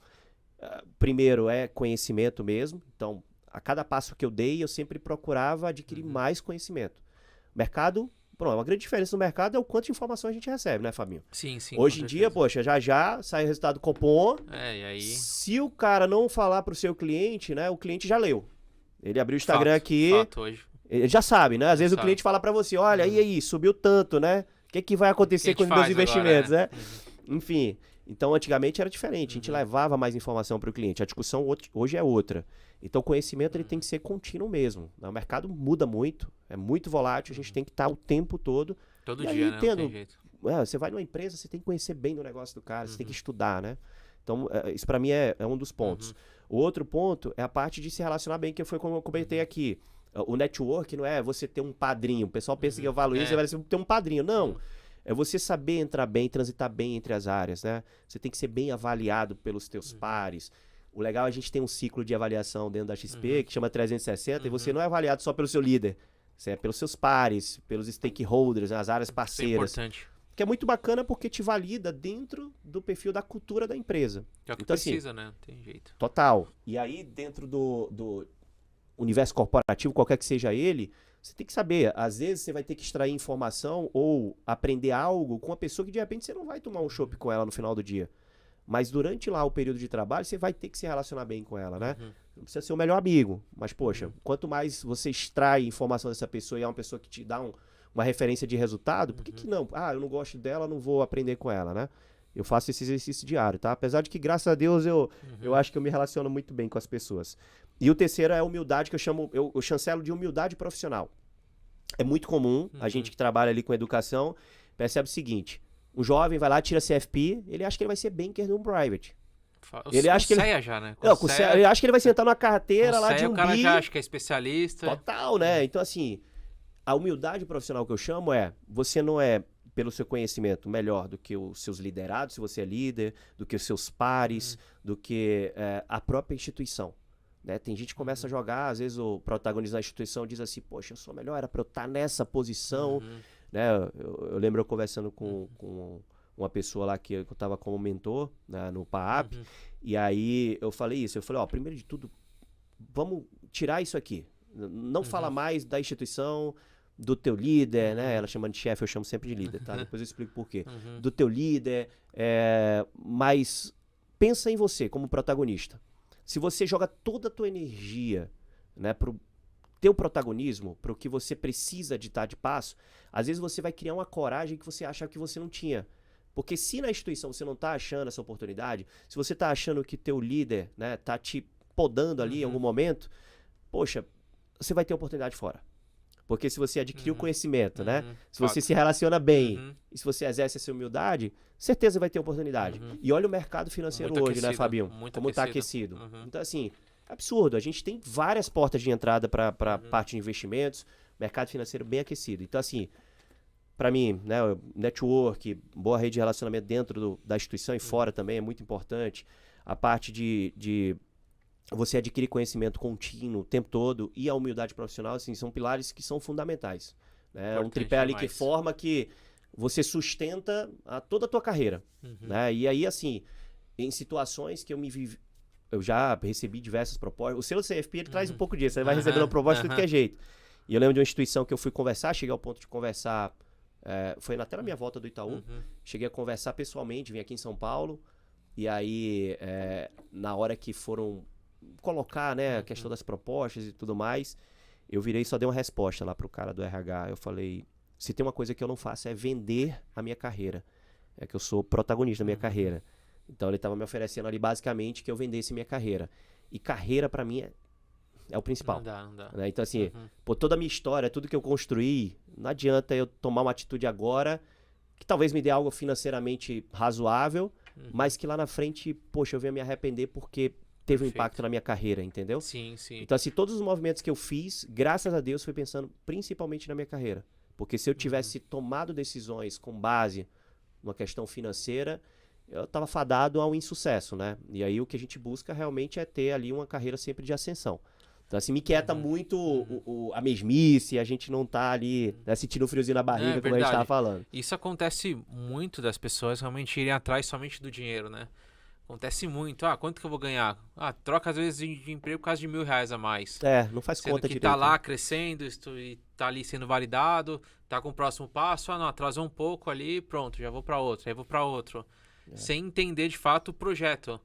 Primeiro é conhecimento mesmo. Então, a cada passo que eu dei, eu sempre procurava adquirir mais conhecimento. Mercado, pronto, uma grande diferença no mercado é o quanto de informação a gente recebe, né, Fabinho? Sim. Hoje em dia, poxa, já sai o resultado do Copom. E aí? Se o cara não falar pro seu cliente, né, o cliente já leu. Ele abriu o Instagram aqui. Fato hoje. Ele já sabe, né? Às vezes o cliente fala pra você, olha, e aí, subiu tanto, né? O que vai acontecer com os meus investimentos, agora, né? Enfim, então antigamente era diferente, a gente levava mais informação para o cliente, a discussão hoje é outra. Então o conhecimento ele tem que ser contínuo mesmo. O mercado muda muito, é muito volátil, a gente tem que estar o tempo todo. Todo dia, né? Não tem jeito. Você vai numa empresa, você tem que conhecer bem do negócio do cara, você tem que estudar, né? Então isso para mim é um dos pontos. O outro ponto é a parte de se relacionar bem, que foi como eu comentei aqui. O network não é você ter um padrinho. O pessoal pensa que eu falo isso, vai ter um padrinho. Não. É você saber entrar bem, transitar bem entre as áreas, né? Você tem que ser bem avaliado pelos teus pares. O legal é a gente tem um ciclo de avaliação dentro da XP que chama 360 e você não é avaliado só pelo seu líder. Você é pelos seus pares, pelos stakeholders, as áreas parceiras. Isso é importante. Que é muito bacana porque te valida dentro do perfil da cultura da empresa. É o que então, precisa, assim, né? Não tem jeito. Total. E aí, dentro do universo corporativo, qualquer que seja ele, você tem que saber. Às vezes você vai ter que extrair informação ou aprender algo com uma pessoa que de repente você não vai tomar um chopp com ela no final do dia. Mas durante lá o período de trabalho, você vai ter que se relacionar bem com ela, né? Não precisa ser o melhor amigo. Mas, poxa, quanto mais você extrai informação dessa pessoa e é uma pessoa que te dá uma referência de resultado, por que não? Ah, eu não gosto dela, não vou aprender com ela, né? Eu faço esse exercício diário, tá? Apesar de que, graças a Deus, eu acho que eu me relaciono muito bem com as pessoas. E o terceiro é a humildade, que eu chancelo de humildade profissional. É muito comum, a gente que trabalha ali com educação, percebe o seguinte, um jovem vai lá, tira CFP, ele acha que ele vai ser banker num private. Ele acha que ele... já, né? Não, ele acha que ele vai sentar numa carteira lá de um o cara já acha que é especialista. Total, né? Então, assim, a humildade profissional que eu chamo você não é, pelo seu conhecimento, melhor do que os seus liderados, se você é líder, do que os seus pares, do que a própria instituição. Né? Tem gente que começa a jogar, às vezes o protagonista da instituição diz assim, poxa, eu sou melhor, era pra eu estar nessa posição. Né? Eu lembro eu conversando com uma pessoa lá que eu estava como mentor, né, no PAAP, e aí eu falei isso, primeiro de tudo, vamos tirar isso aqui. Não fala mais da instituição, do teu líder, né? Ela chama de chefe, eu chamo sempre de líder, tá? Depois eu explico por quê. Do teu líder, mas pensa em você como protagonista. Se você joga toda a tua energia, né, pro teu protagonismo, pro que você precisa de estar de passo, às vezes você vai criar uma coragem que você achava que você não tinha. Porque se na instituição você não tá achando essa oportunidade, se você tá achando que teu líder, né, tá te podando ali em algum momento, poxa, você vai ter oportunidade fora. Porque se você adquirir o conhecimento, né? Se você se relaciona bem e se você exerce essa humildade, certeza vai ter oportunidade. E olha o mercado financeiro Muito hoje, aquecido, né, Fabinho? Como tá aquecido. Então, assim, absurdo. A gente tem várias portas de entrada para parte de investimentos, mercado financeiro bem aquecido. Então, assim, para mim, né, network, boa rede de relacionamento dentro da instituição e fora também é muito importante. A parte de você adquirir conhecimento contínuo o tempo todo e a humildade profissional, assim, são pilares que são fundamentais. Né? É um tripé ali que forma que você sustenta toda a tua carreira. Né? E aí, assim, em situações que eu já recebi diversas propostas. O seu CFP, ele traz um pouco disso. Você vai recebendo uma proposta de tudo que é jeito. E eu lembro de uma instituição que eu fui conversar, cheguei ao ponto de conversar, foi até na minha volta do Itaú, cheguei a conversar pessoalmente, vim aqui em São Paulo, e aí, na hora que foram colocar, né, a questão das propostas e tudo mais, eu virei e só dei uma resposta lá pro cara do RH. Eu falei, se tem uma coisa que eu não faço é vender a minha carreira. É que eu sou protagonista da minha carreira. Então ele estava me oferecendo ali basicamente que eu vendesse minha carreira. E carreira pra mim é o principal. Não dá. Né? Então assim, toda a minha história, tudo que eu construí, não adianta eu tomar uma atitude agora que talvez me dê algo financeiramente razoável, mas que lá na frente, poxa, eu venha me arrepender porque teve um impacto na minha carreira, entendeu? Sim. Então, assim, todos os movimentos que eu fiz, graças a Deus, foi pensando principalmente na minha carreira. Porque se eu tivesse tomado decisões com base numa questão financeira, eu estava fadado ao insucesso, né? E aí o que a gente busca realmente é ter ali uma carreira sempre de ascensão. Então, assim, me quieta muito a mesmice, a gente não tá ali, né, sentindo um friozinho na barriga, como a gente tava falando. Isso acontece muito das pessoas realmente irem atrás somente do dinheiro, né? Acontece muito. Quanto que eu vou ganhar? Troca às vezes de emprego por causa de R$1.000 a mais. Não faz conta direito. direito. Tá lá crescendo, e tá ali sendo validado, tá com o próximo passo, não, atrasou um pouco ali, pronto, já vou para outro, aí vou para outro. Sem entender de fato o projeto.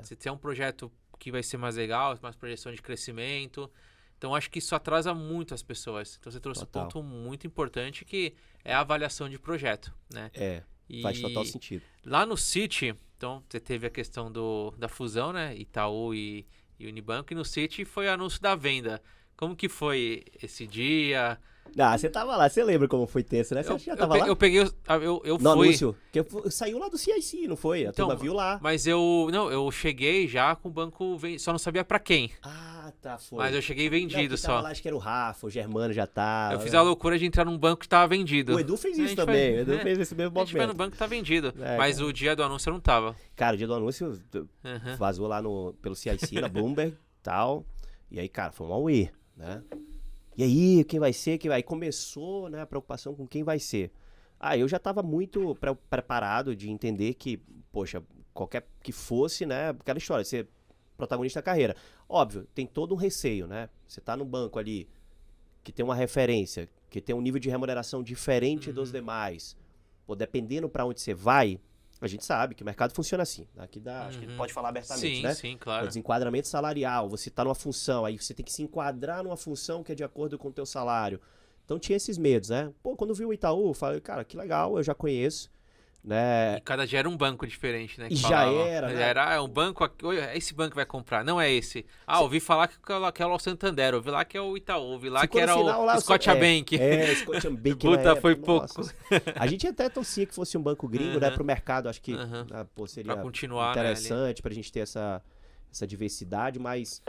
Se tem um projeto que vai ser mais legal, mais projeção de crescimento. Então acho que isso atrasa muito as pessoas. Então você trouxe um ponto muito importante que é a avaliação de projeto, né? Faz total sentido. Lá no Citi, então você teve a questão da fusão, né? Itaú e Unibanco, e no Citi foi o anúncio da venda. Como que foi esse dia? Você tava lá, você lembra como foi tenso, né? Você já tava lá? Eu peguei, eu fui... anúncio, que saiu lá do CIC, não foi? A turma viu lá. Mas eu cheguei já com o banco, só não sabia pra quem. Foi. Mas eu cheguei vendido só. Lá, acho que era o Rafa, o Germano já tava. Eu fiz a loucura de entrar num banco que tava vendido. O Edu fez isso também, o Edu fez esse mesmo movimento. A gente foi no banco que tá vendido, mas o dia do anúncio eu não tava. Cara, o dia do anúncio vazou lá pelo CIC, na Bloomberg e tal. E aí, cara, foi um auê, né? E aí, quem vai ser? Aí começou, né, a preocupação com quem vai ser. Eu já estava muito preparado de entender que, poxa, qualquer que fosse, né, aquela história, ser protagonista da carreira. Óbvio, tem todo um receio, né? Você tá no banco ali, que tem uma referência, que tem um nível de remuneração diferente dos demais. Dependendo para onde você vai, a gente sabe que o mercado funciona assim. Aqui acho que pode falar abertamente, né? Sim, claro. O desenquadramento salarial, você está numa função, aí você tem que se enquadrar numa função que é de acordo com o teu salário. Então tinha esses medos, né? Quando vi o Itaú, eu falei, cara, que legal, eu já conheço. né? E cada dia era um banco diferente, né? E já era, né? Era um banco, esse banco vai comprar, não é esse. Ouvi falar que é o Santander, ouvi lá que é o Itaú, ouvi lá que era o Scotiabank. Scotiabank. Puta, foi pouco. A gente até torcia que fosse um banco gringo, né, pro mercado, acho que seria pra continuar, interessante, pra gente ter essa diversidade, mas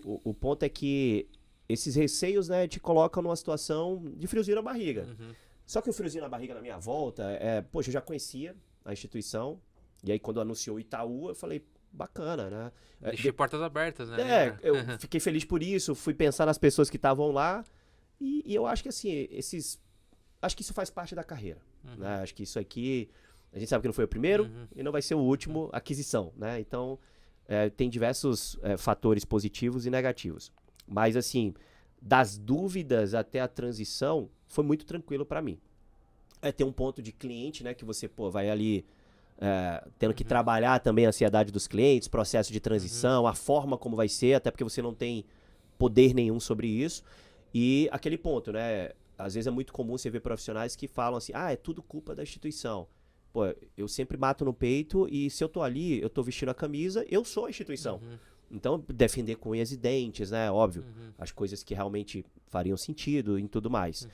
o ponto é que esses receios, né, te colocam numa situação de friozinho na barriga. Só que o friozinho na barriga na minha volta, poxa, eu já conhecia a instituição, e aí quando anunciou o Itaú, eu falei, bacana, né? Deixei portas abertas, né? Eu fiquei feliz por isso, fui pensar nas pessoas que estavam lá, e eu acho que assim, acho que isso faz parte da carreira, né? Acho que isso aqui, a gente sabe que não foi o primeiro, e não vai ser o último aquisição, né? Então, tem diversos fatores positivos e negativos. Mas assim, das dúvidas até a transição, foi muito tranquilo para mim. Tem um ponto de cliente, né, que você, vai ali tendo que trabalhar também a ansiedade dos clientes, processo de transição, a forma como vai ser, até porque você não tem poder nenhum sobre isso. E aquele ponto, né, às vezes é muito comum você ver profissionais que falam assim, é tudo culpa da instituição. Eu sempre bato no peito e se eu tô ali, eu tô vestindo a camisa, eu sou a instituição. Então, defender com unhas e dentes, né, óbvio, as coisas que realmente fariam sentido e tudo mais.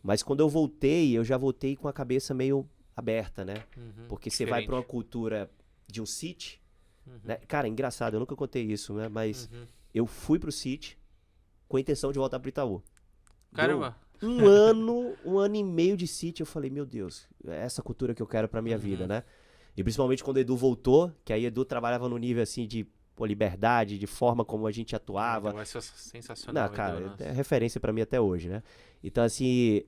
Mas quando eu já voltei com a cabeça meio aberta, né? Porque você vai para uma cultura de um City, né? Cara, é engraçado, eu nunca contei isso, né? Mas eu fui pro City com a intenção de voltar pro Itaú. Caramba! Um ano e meio de City, eu falei, meu Deus, é essa cultura que eu quero pra minha vida, né? E principalmente quando o Edu voltou, que aí o Edu trabalhava no nível assim de liberdade, de forma como a gente atuava. Vai ser sensacional. Não, cara, é referência pra mim até hoje, né? Então, assim,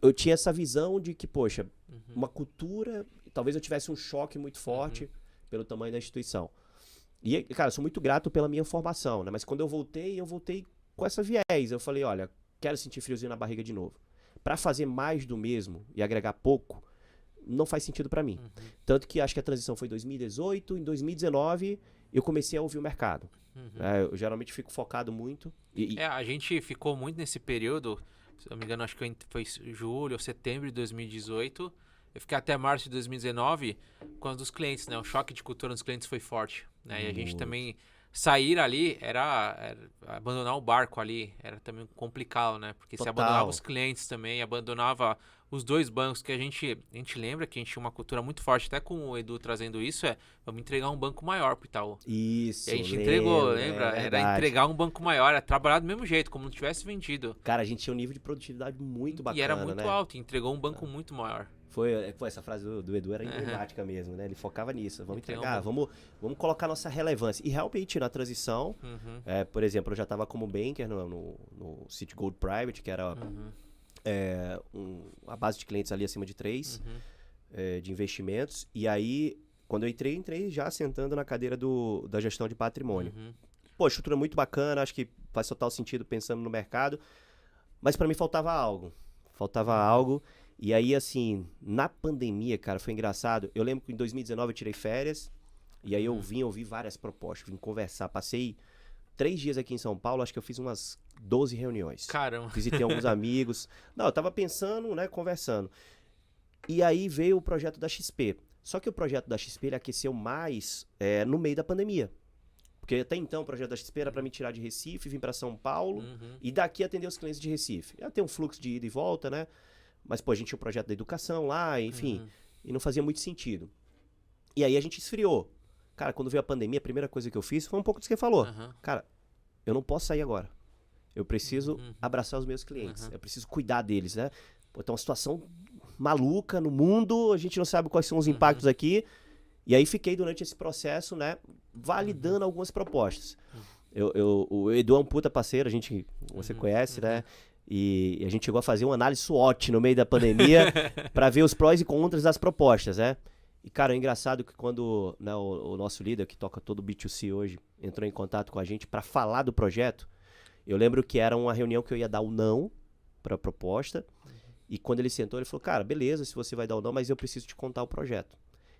eu tinha essa visão de que, poxa, uma cultura, talvez eu tivesse um choque muito forte pelo tamanho da instituição. E, cara, eu sou muito grato pela minha formação, né? Mas quando eu voltei com essa viés. Eu falei, olha, quero sentir friozinho na barriga de novo. Pra fazer mais do mesmo e agregar pouco, não faz sentido pra mim. Tanto que acho que a transição foi em 2018, em 2019 eu comecei a ouvir o mercado. Eu geralmente fico focado muito. A gente ficou muito nesse período, se não me engano, acho que foi julho ou setembro de 2018. Eu fiquei até março de 2019 com os dos clientes, né? O choque de cultura dos clientes foi forte, né? E a gente também sair ali era abandonar o barco ali, era também complicado, né? Porque você abandonava os clientes também, abandonava os dois bancos, que a gente lembra que a gente tinha uma cultura muito forte, até com o Edu trazendo isso, vamos entregar um banco maior pro Itaú. Isso, e a gente entregou, lembra? Era entregar um banco maior, era trabalhar do mesmo jeito, como não tivesse vendido. Cara, a gente tinha um nível de produtividade muito bacana, e era muito né? alto, entregou um banco muito maior. Essa frase do Edu era emblemática mesmo, né? Ele focava nisso. Vamos entregar, vamos colocar nossa relevância. E realmente, na transição, por exemplo, eu já estava como banker no City Gold Private, que era a base de clientes ali acima de 3, de investimentos. E aí, quando eu entrei já sentando na cadeira da gestão de patrimônio. Pô, estrutura muito bacana, acho que faz total sentido pensando no mercado. Mas para mim faltava algo. E aí, assim, na pandemia, cara, foi engraçado. Eu lembro que em 2019 eu tirei férias. E aí eu vim ouvir várias propostas, vim conversar. Passei 3 dias aqui em São Paulo, acho que eu fiz umas 12 reuniões. Caramba! Visitei alguns amigos. Não, eu tava pensando, né, conversando. E aí veio o projeto da XP. Só que o projeto da XP, ele aqueceu mais no meio da pandemia. Porque até então o projeto da XP era para me tirar de Recife, vir para São Paulo e daqui atender os clientes de Recife. Ia ter um fluxo de ida e volta, né? Mas, pô, a gente tinha o projeto da educação lá, enfim, e não fazia muito sentido. E aí a gente esfriou. Cara, quando veio a pandemia, a primeira coisa que eu fiz foi um pouco disso que você falou. Cara, eu não posso sair agora. Eu preciso abraçar os meus clientes. Eu preciso cuidar deles, né? Pô, tem uma situação maluca no mundo, a gente não sabe quais são os impactos aqui. E aí fiquei durante esse processo, né, validando algumas propostas. O Edu é um puta parceiro, você conhece, né? E a gente chegou a fazer uma análise SWOT no meio da pandemia para ver os prós e contras das propostas, né? E, cara, é engraçado que quando, né, o nosso líder, que toca todo o B2C hoje, entrou em contato com a gente para falar do projeto, eu lembro que era uma reunião que eu ia dar o não para a proposta. E quando ele sentou, ele falou, cara, beleza, se você vai dar o não, mas eu preciso te contar o projeto.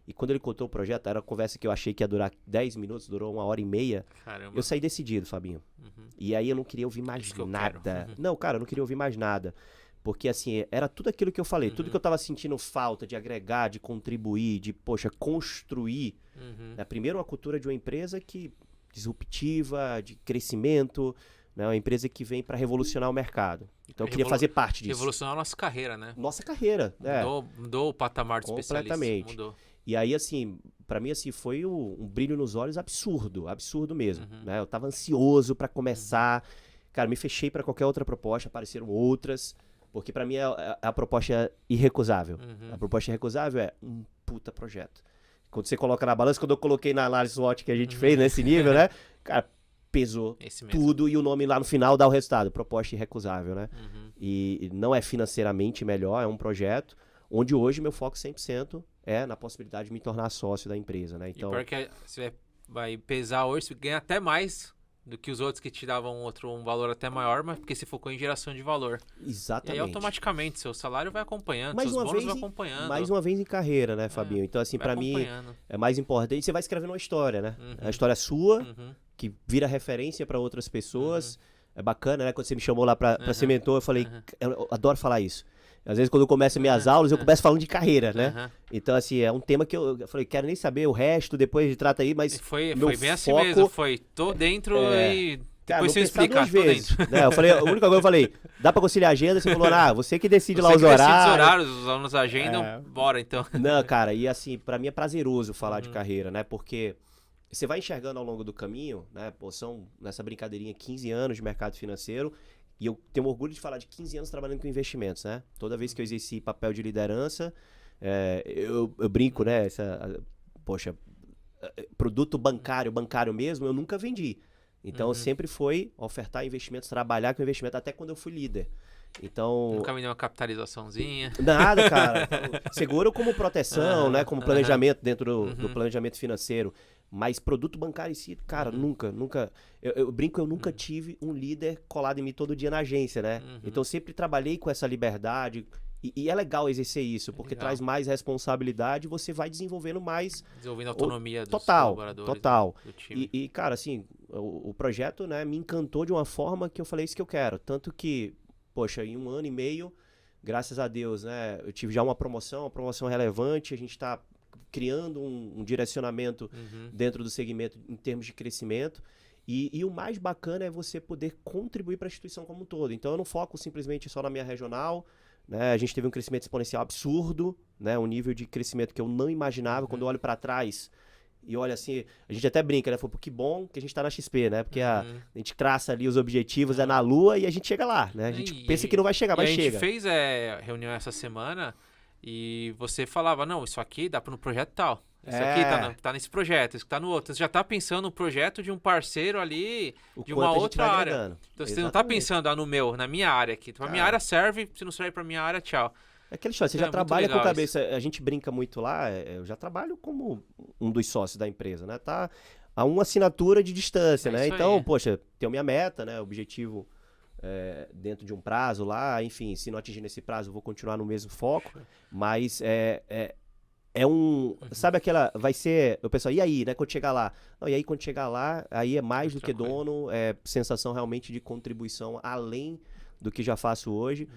E quando ele contou o projeto, era uma conversa que eu achei que ia durar 10 minutos, durou 1h30. Caramba. Eu saí decidido, Fabinho. E aí eu não queria ouvir mais nada. Não, cara, eu não queria ouvir mais nada. Porque, assim, era tudo aquilo que eu falei, tudo que eu tava sentindo falta de agregar, de contribuir, de, poxa, construir. Né? Primeiro, uma cultura de uma empresa que disruptiva, de crescimento, né? Uma empresa que vem para revolucionar o mercado. Então, eu queria fazer parte disso. Revolucionar a nossa carreira, né? Nossa carreira, né? Mudou o patamar do especialista. Completamente. Mudou. E aí, assim, pra mim, assim, foi um brilho nos olhos absurdo mesmo, né? Eu tava ansioso pra começar, cara, me fechei pra qualquer outra proposta, apareceram outras, porque pra mim a proposta irrecusável. A proposta irrecusável é um puta projeto. Quando você coloca na balança, quando eu coloquei na análise SWOT que a gente fez nesse nível, né? Cara, pesou tudo e o nome lá no final dá o resultado. Proposta irrecusável, né? E não é financeiramente melhor, é um projeto onde hoje meu foco 100% é na possibilidade de me tornar sócio da empresa, né? Então, e pior que você vai pesar hoje, você ganha até mais do que os outros que te davam um valor até maior, mas porque você focou em geração de valor. Exatamente. E aí automaticamente seu salário vai acompanhando, mais seus uma bônus vez vão acompanhando. Mais uma vez em carreira, né, Fabinho? Então, assim, pra mim é mais importante. Você vai escrevendo uma história, né? A história sua, que vira referência pra outras pessoas. É bacana, né? Quando você me chamou lá pra ser mentor, eu falei, eu adoro falar isso. Às vezes, quando eu começo minhas aulas, eu começo falando de carreira, né? Então, assim, é um tema que eu falei, quero nem saber o resto, depois trata aí, mas foi meu bem assim foco, mesmo, tô dentro e cara, depois você explicar explicar, duas vezes. Né? Eu falei, a única coisa que eu falei, dá pra conciliar a agenda? Você falou, você que decide lá os horários. Os alunos agendam, bora então. Não, cara, e assim, pra mim é prazeroso falar de carreira, né? Porque você vai enxergando ao longo do caminho, né? Pô, são, nessa brincadeirinha, 15 anos de mercado financeiro. E eu tenho orgulho de falar de 15 anos trabalhando com investimentos, né? Toda vez que eu exerci papel de liderança, eu brinco, né? Poxa, produto bancário mesmo, eu nunca vendi. Então, sempre foi ofertar investimentos, trabalhar com investimento, até quando eu fui líder. Então, nunca me deu uma capitalizaçãozinha. Nada, cara. Seguro como proteção, né? Como planejamento dentro do planejamento financeiro. Mas produto bancário em si, cara, nunca. Eu brinco, eu nunca tive um líder colado em mim todo dia na agência, né? Então, eu sempre trabalhei com essa liberdade. E é legal exercer isso, porque traz mais responsabilidade e você vai desenvolvendo mais. Desenvolvendo a autonomia dos colaboradores. Total. Do time. E, cara, assim, o projeto, né, me encantou de uma forma que eu falei isso que eu quero. Tanto que, poxa, em 1 ano e meio, graças a Deus, né, eu tive já uma promoção relevante, a gente está criando um direcionamento dentro do segmento em termos de crescimento. E o mais bacana é você poder contribuir para a instituição como um todo. Então, eu não foco simplesmente só na minha regional, né? A gente teve um crescimento exponencial absurdo, né? Um nível de crescimento que eu não imaginava. Quando eu olho para trás e olho assim, a gente até brinca, né? Pô, que bom que a gente tá na XP, né? Porque a gente traça ali os objetivos, é na Lua e a gente chega lá, né? A gente pensa que não vai chegar, mas chega. A gente fez reunião essa semana e você falava, não, isso aqui dá para no projeto tal. Isso aqui tá nesse projeto, isso tá no outro. Você já tá pensando no projeto de um parceiro ali, de uma outra área. Então você não tá pensando, na minha área aqui. Então, a minha área serve, se não serve pra minha área, tchau. É aquela história, você já trabalha com cabeça. A gente brinca muito lá, eu já trabalho como um dos sócios da empresa, né? Tá a uma assinatura de distância, né? Então, poxa, tenho minha meta, né? Objetivo dentro de um prazo lá, enfim, se não atingir nesse prazo, eu vou continuar no mesmo foco, mas sabe aquela, vai ser, o pessoal, e aí, né, quando chegar lá? Não, e aí quando chegar lá, aí é mais do que dono, é sensação realmente de contribuição além do que já faço hoje.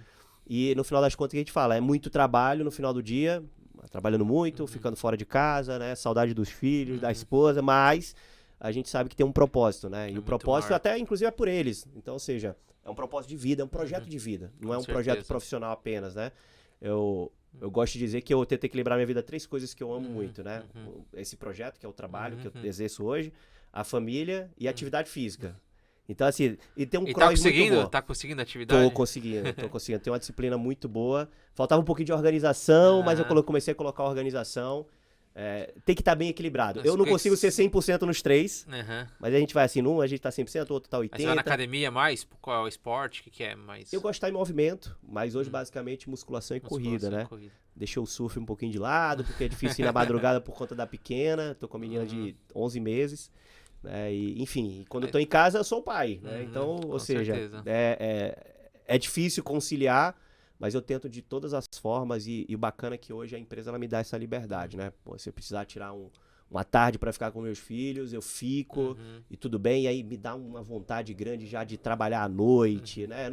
E no final das contas, o que a gente fala, é muito trabalho no final do dia, trabalhando muito, ficando fora de casa, né, saudade dos filhos, da esposa, mas a gente sabe que tem um propósito, né, e o propósito até, inclusive, é por eles. Então, ou seja, é um propósito de vida, é um projeto de vida, não é um projeto profissional apenas, né. Eu gosto de dizer que eu tento equilibrar minha vida a 3 coisas que eu amo muito, né? Esse projeto, que é o trabalho que eu exerço hoje, a família e a atividade física. Então, assim, e tem um cross muito bom. Tá conseguindo a atividade? Tô conseguindo. Tem uma disciplina muito boa. Faltava um pouquinho de organização, mas eu comecei a colocar a organização. Tem que estar bem equilibrado. Eu não consigo ser 100% nos 3, mas a gente vai assim, num a gente tá 100%, outro tá 80%. Mas você vai na academia mais? Qual é o esporte? O que é mais? Eu gosto de estar em movimento, mas hoje basicamente musculação e corrida, né? Deixei o surf um pouquinho de lado, porque é difícil ir na madrugada por conta da pequena. Tô com a menina de 11 meses. Né? E, enfim, quando eu tô em casa eu sou o pai, né? Então, ou seja, é difícil conciliar, mas eu tento de todas as formas e o bacana é que hoje a empresa ela me dá essa liberdade, né? Pô, se eu precisar tirar um uma tarde para ficar com meus filhos, eu fico e tudo bem. E aí me dá uma vontade grande já de trabalhar à noite, né?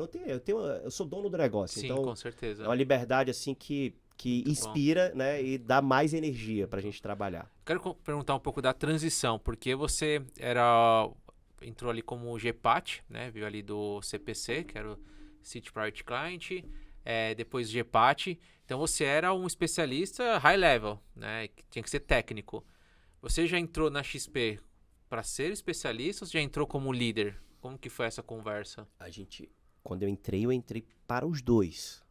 Eu sou dono do negócio, Sim, então com certeza. é uma liberdade assim que inspira, né? E dá mais energia pra gente trabalhar. Quero perguntar um pouco da transição, porque você entrou ali como GPAT, né? Veio ali do CPC, que era o City Private Client, depois GPAT. Então você era um especialista high level, né? Que tinha que ser técnico. Você já entrou na XP para ser especialista ou você já entrou como líder? Como que foi essa conversa? Quando eu entrei para os dois.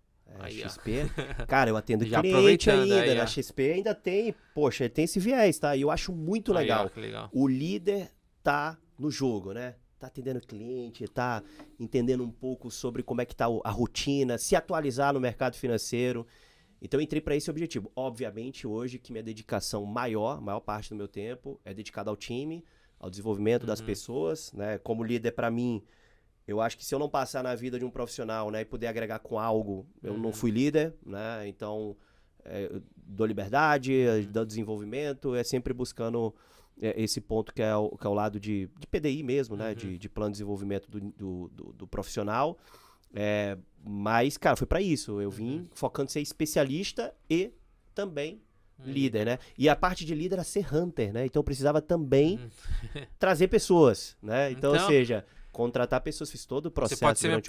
Aí, XP, cara, eu atendo já cliente ainda, aí, na XP ainda tem esse viés, tá? E eu acho muito legal. Que legal. O líder tá no jogo, né? Tá atendendo cliente, tá entendendo um pouco sobre como é que tá a rotina, se atualizar no mercado financeiro. Então eu entrei para esse objetivo. Obviamente hoje que minha dedicação maior parte do meu tempo é dedicada ao time, ao desenvolvimento das pessoas, né? Como líder para mim, eu acho que se eu não passar na vida de um profissional, né, e poder agregar com algo, eu não fui líder, né? Então, eu dou liberdade, dou desenvolvimento, é sempre buscando esse ponto que é o lado de PDI mesmo, né? De plano de desenvolvimento do profissional. Mas, cara, foi para isso. Eu vim focando em ser especialista e também líder, né? E a parte de líder era ser hunter, né? Então, eu precisava também trazer pessoas, né? Então, ou seja... contratar pessoas, fiz todo o processo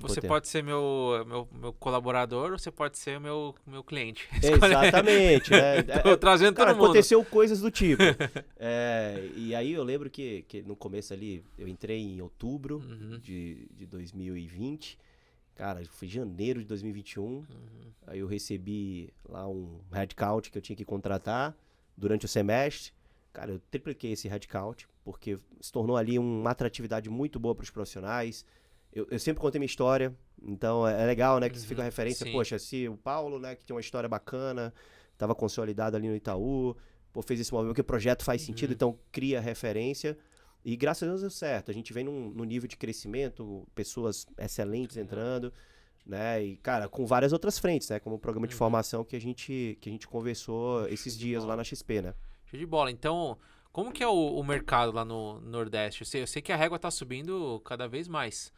Você pode ser meu colaborador ou você pode ser o meu cliente. Exatamente. Né? Tô trazendo todo mundo. Aconteceu coisas do tipo. E aí eu lembro que no começo ali, eu entrei em outubro de 2020. Cara, foi janeiro de 2021. Aí eu recebi lá um headcount que eu tinha que contratar durante o semestre. Cara, eu tripliquei esse headcount, porque se tornou ali uma atratividade muito boa para os profissionais. Eu sempre contei minha história, então é legal, né, que isso fica referência. Sim. Poxa, se o Paulo, né, que tem uma história bacana, estava consolidado ali no Itaú, fez esse movimento, porque o projeto faz sentido, então cria referência. E graças a Deus deu certo. A gente vem num nível de crescimento, pessoas excelentes entrando, né, e, cara, com várias outras frentes, né, como o programa de formação que a gente conversou esses dias lá na XP, né. Show de bola. Então, como que é o mercado lá no Nordeste? Eu sei que a régua está subindo cada vez mais.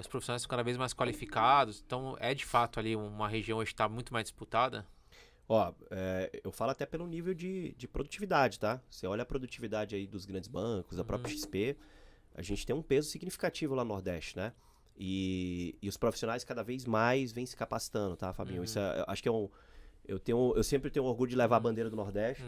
Os profissionais estão cada vez mais qualificados. Então, é de fato ali uma região hoje está muito mais disputada? Eu falo até pelo nível de produtividade, tá? Você olha a produtividade aí dos grandes bancos, da própria XP, a gente tem um peso significativo lá no Nordeste, né? E os profissionais cada vez mais vêm se capacitando, tá, Fabinho? Isso acho que eu sempre tenho orgulho de levar a bandeira do Nordeste.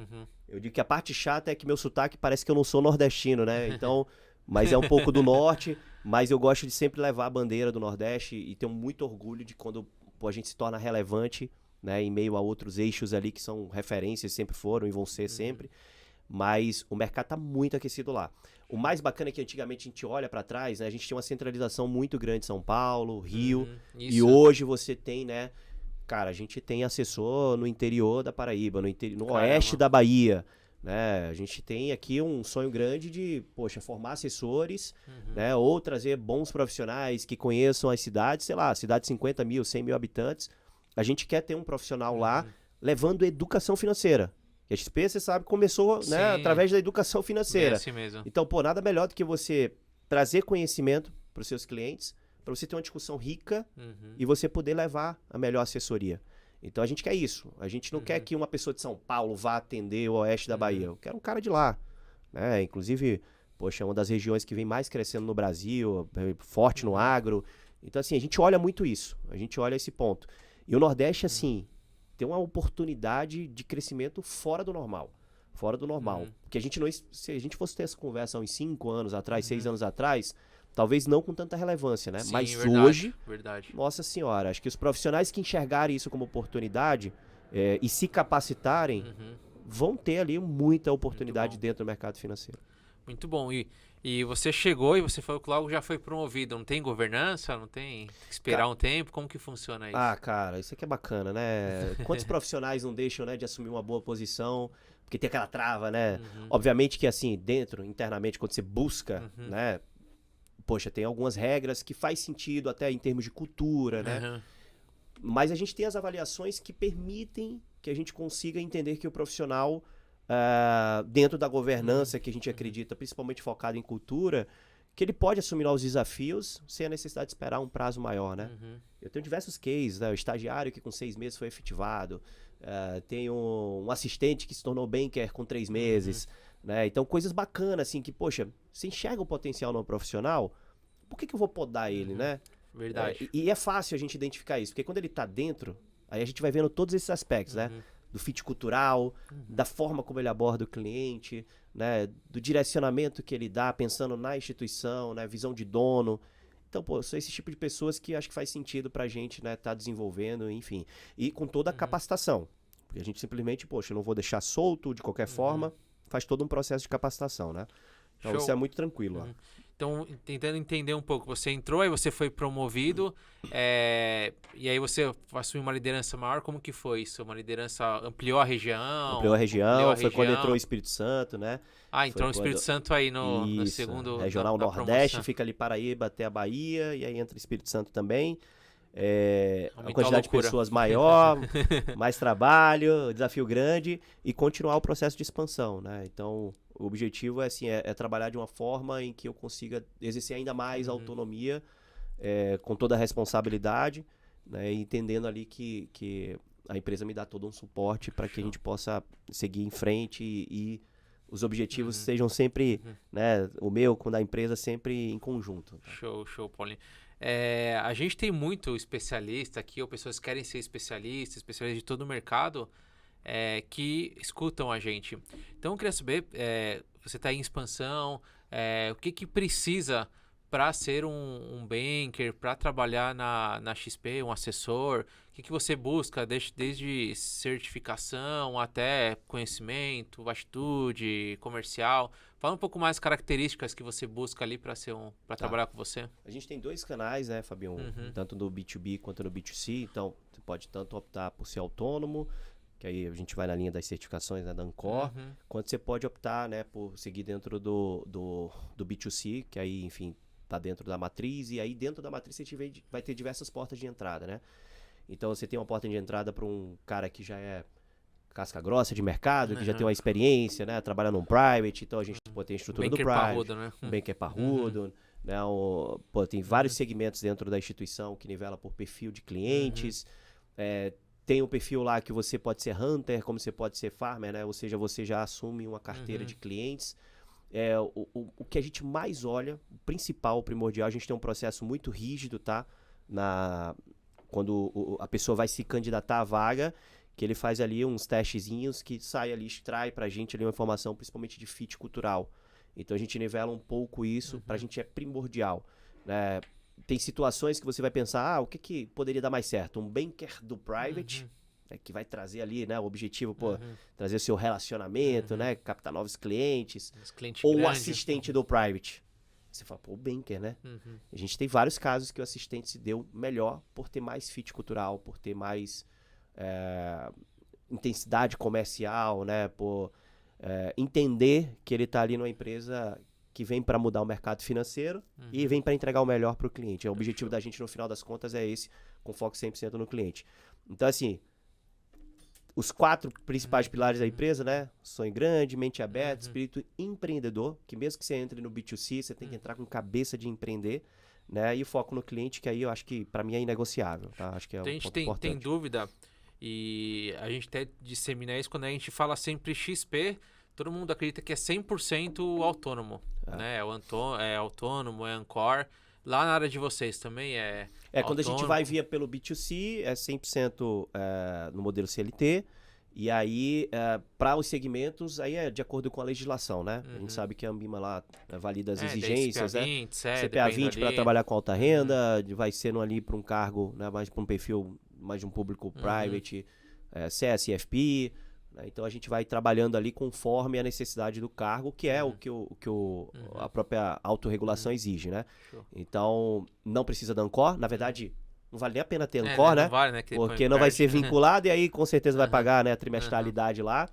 Eu digo que a parte chata é que meu sotaque parece que eu não sou nordestino, né? Então, mas é um pouco do norte, mas eu gosto de sempre levar a bandeira do Nordeste e tenho muito orgulho de quando a gente se torna relevante, né? Em meio a outros eixos ali que são referências, sempre foram e vão ser sempre. Mas o mercado tá muito aquecido lá. O mais bacana é que antigamente a gente olha para trás, né? A gente tinha uma centralização muito grande em São Paulo, Rio, e hoje você tem, né? Cara, a gente tem assessor no interior da Paraíba, no oeste da Bahia, né? A gente tem aqui um sonho grande de, formar assessores, né? Ou trazer bons profissionais que conheçam as cidades, sei lá, cidade de 50 mil, 100 mil habitantes. A gente quer ter um profissional lá levando educação financeira. E a XP, você sabe, começou, né, através da educação financeira. É assim mesmo. Então, nada melhor do que você trazer conhecimento para os seus clientes, para você ter uma discussão rica e você poder levar a melhor assessoria. Então a gente quer isso. A gente não quer que uma pessoa de São Paulo vá atender o oeste da Bahia. Eu quero um cara de lá, né? Inclusive, é uma das regiões que vem mais crescendo no Brasil, forte no agro. Então, assim, a gente olha muito isso. A gente olha esse ponto. E o Nordeste, assim, tem uma oportunidade de crescimento fora do normal. Fora do normal. Porque se a gente fosse ter essa conversa há uns 5 anos atrás, 6 anos atrás, talvez não com tanta relevância, né? Sim, mas verdade, hoje, verdade. Nossa senhora, acho que os profissionais que enxergarem isso como oportunidade e se capacitarem, vão ter ali muita oportunidade dentro do mercado financeiro. Muito bom. E você chegou e você falou que logo já foi promovido. Não tem governança? Não tem que esperar um tempo? Como que funciona isso? Ah, cara, isso aqui é bacana, né? Quantos profissionais não deixam, né, de assumir uma boa posição? Porque tem aquela trava, né? Obviamente que assim, internamente, quando você busca, né? Tem algumas regras que faz sentido até em termos de cultura, né? Mas a gente tem as avaliações que permitem que a gente consiga entender que o profissional dentro da governança que a gente acredita, principalmente focado em cultura, que ele pode assumir novos desafios sem a necessidade de esperar um prazo maior, né? Eu tenho diversos cases, né? O estagiário que com 6 meses foi efetivado, tem um assistente que se tornou banker com 3 meses, né? Então, coisas bacanas, assim, que, poxa, você enxerga o potencial no profissional, por que eu vou podar ele, né? Verdade. E é fácil a gente identificar isso, porque quando ele tá dentro, aí a gente vai vendo todos esses aspectos, né? Do fit cultural, da forma como ele aborda o cliente, né? Do direcionamento que ele dá, pensando na instituição, né? Visão de dono. Então, pô, são esse tipo de pessoas que acho que faz sentido pra gente, né? Tá desenvolvendo, enfim. E com toda a capacitação. Porque a gente simplesmente, poxa, eu não vou deixar solto de qualquer forma, faz todo um processo de capacitação, né? Então, Show. isso é muito tranquilo, ó. Então, tentando entender um pouco, você entrou, aí você foi promovido, e aí você assumiu uma liderança maior, como que foi isso? Uma liderança, ampliou a região? Ampliou a região, foi quando entrou o Espírito Santo, né? Entrou o Espírito Santo aí no segundo... Regional Nordeste, fica ali Paraíba até a Bahia, e aí entra o Espírito Santo também. A quantidade de pessoas maior, mais trabalho, desafio grande, e continuar o processo de expansão, né? Então, o objetivo é, assim, é trabalhar de uma forma em que eu consiga exercer ainda mais autonomia, com toda a responsabilidade, né? Entendendo ali que a empresa me dá todo um suporte para que a gente possa seguir em frente e os objetivos sejam sempre, né? O meu com o da empresa sempre em conjunto. Tá? Show, Paulinho. A gente tem muito especialista aqui, ou pessoas que querem ser especialistas de todo o mercado, que escutam a gente. Então, eu queria saber, você está em expansão, o que precisa para ser um banker, para trabalhar na XP, um assessor? O que você busca, desde certificação até conhecimento, atitude, comercial? Fala um pouco mais das características que você busca ali para trabalhar com você. A gente tem 2 canais, né, Fabião? Tanto no B2B quanto no B2C. Então, você pode tanto optar por ser autônomo, que aí a gente vai na linha das certificações, né, da Ancor, quanto você pode optar, né, por seguir dentro do B2C, que aí, enfim, tá dentro da matriz, e aí dentro da matriz você vai ter diversas portas de entrada, né? Então você tem uma porta de entrada para um cara que já é casca grossa de mercado, que já tem uma experiência, né? Trabalha num private, então a gente tem a estrutura do private, parrudo, né? Um banker parrudo, né? Tem vários segmentos dentro da instituição que nivela por perfil de clientes, tem um perfil lá que você pode ser hunter, como você pode ser farmer, né? Ou seja, você já assume uma carteira de clientes. O que a gente mais olha, o principal, o primordial, a gente tem um processo muito rígido, tá? Quando a pessoa vai se candidatar à vaga, que ele faz ali uns testezinhos que sai ali, extrai pra gente ali uma informação, principalmente de fit cultural. Então a gente nivela um pouco isso, pra gente é primordial, né? Tem situações que você vai pensar, o que poderia dar mais certo? Um banker do private, que vai trazer ali, né, o objetivo, trazer o seu relacionamento, né, captar novos clientes, ou o assistente do private. Você fala, o banker, né? A gente tem vários casos que o assistente se deu melhor por ter mais fit cultural, por ter mais intensidade comercial, né, por entender que ele está ali numa empresa que vem para mudar o mercado financeiro e vem para entregar o melhor para o cliente. O objetivo da gente, no final das contas, é esse, com foco 100% no cliente. Então, assim, os 4 principais pilares da empresa, né? Sonho grande, mente aberta, espírito empreendedor, que mesmo que você entre no B2C, você tem que entrar com cabeça de empreender, né? E o foco no cliente, que aí eu acho que para mim é inegociável, tá? Acho que é um ponto importante. Tem dúvida, e a gente até dissemina isso quando a gente fala sempre XP, todo mundo acredita que é 100% autônomo, né? É autônomo, é Ancor. Lá na área de vocês também é quando a gente vai via pelo B2C, é 100% no modelo CLT. E aí, para os segmentos, aí é de acordo com a legislação, né? A gente sabe que a Ambima lá valida as exigências, CPA né? 20, CPA 20 para trabalhar com alta renda, vai sendo ali para um cargo, né, mais para um perfil, mais de um público private, CSFP. Então a gente vai trabalhando ali conforme a necessidade do cargo, que é o que a própria autorregulação exige, né? Então não precisa da Ancor, na verdade não vale nem a pena ter Ancor, né? Não vale, né? Porque não vai ser vinculado e aí com certeza vai pagar, né, a trimestralidade lá.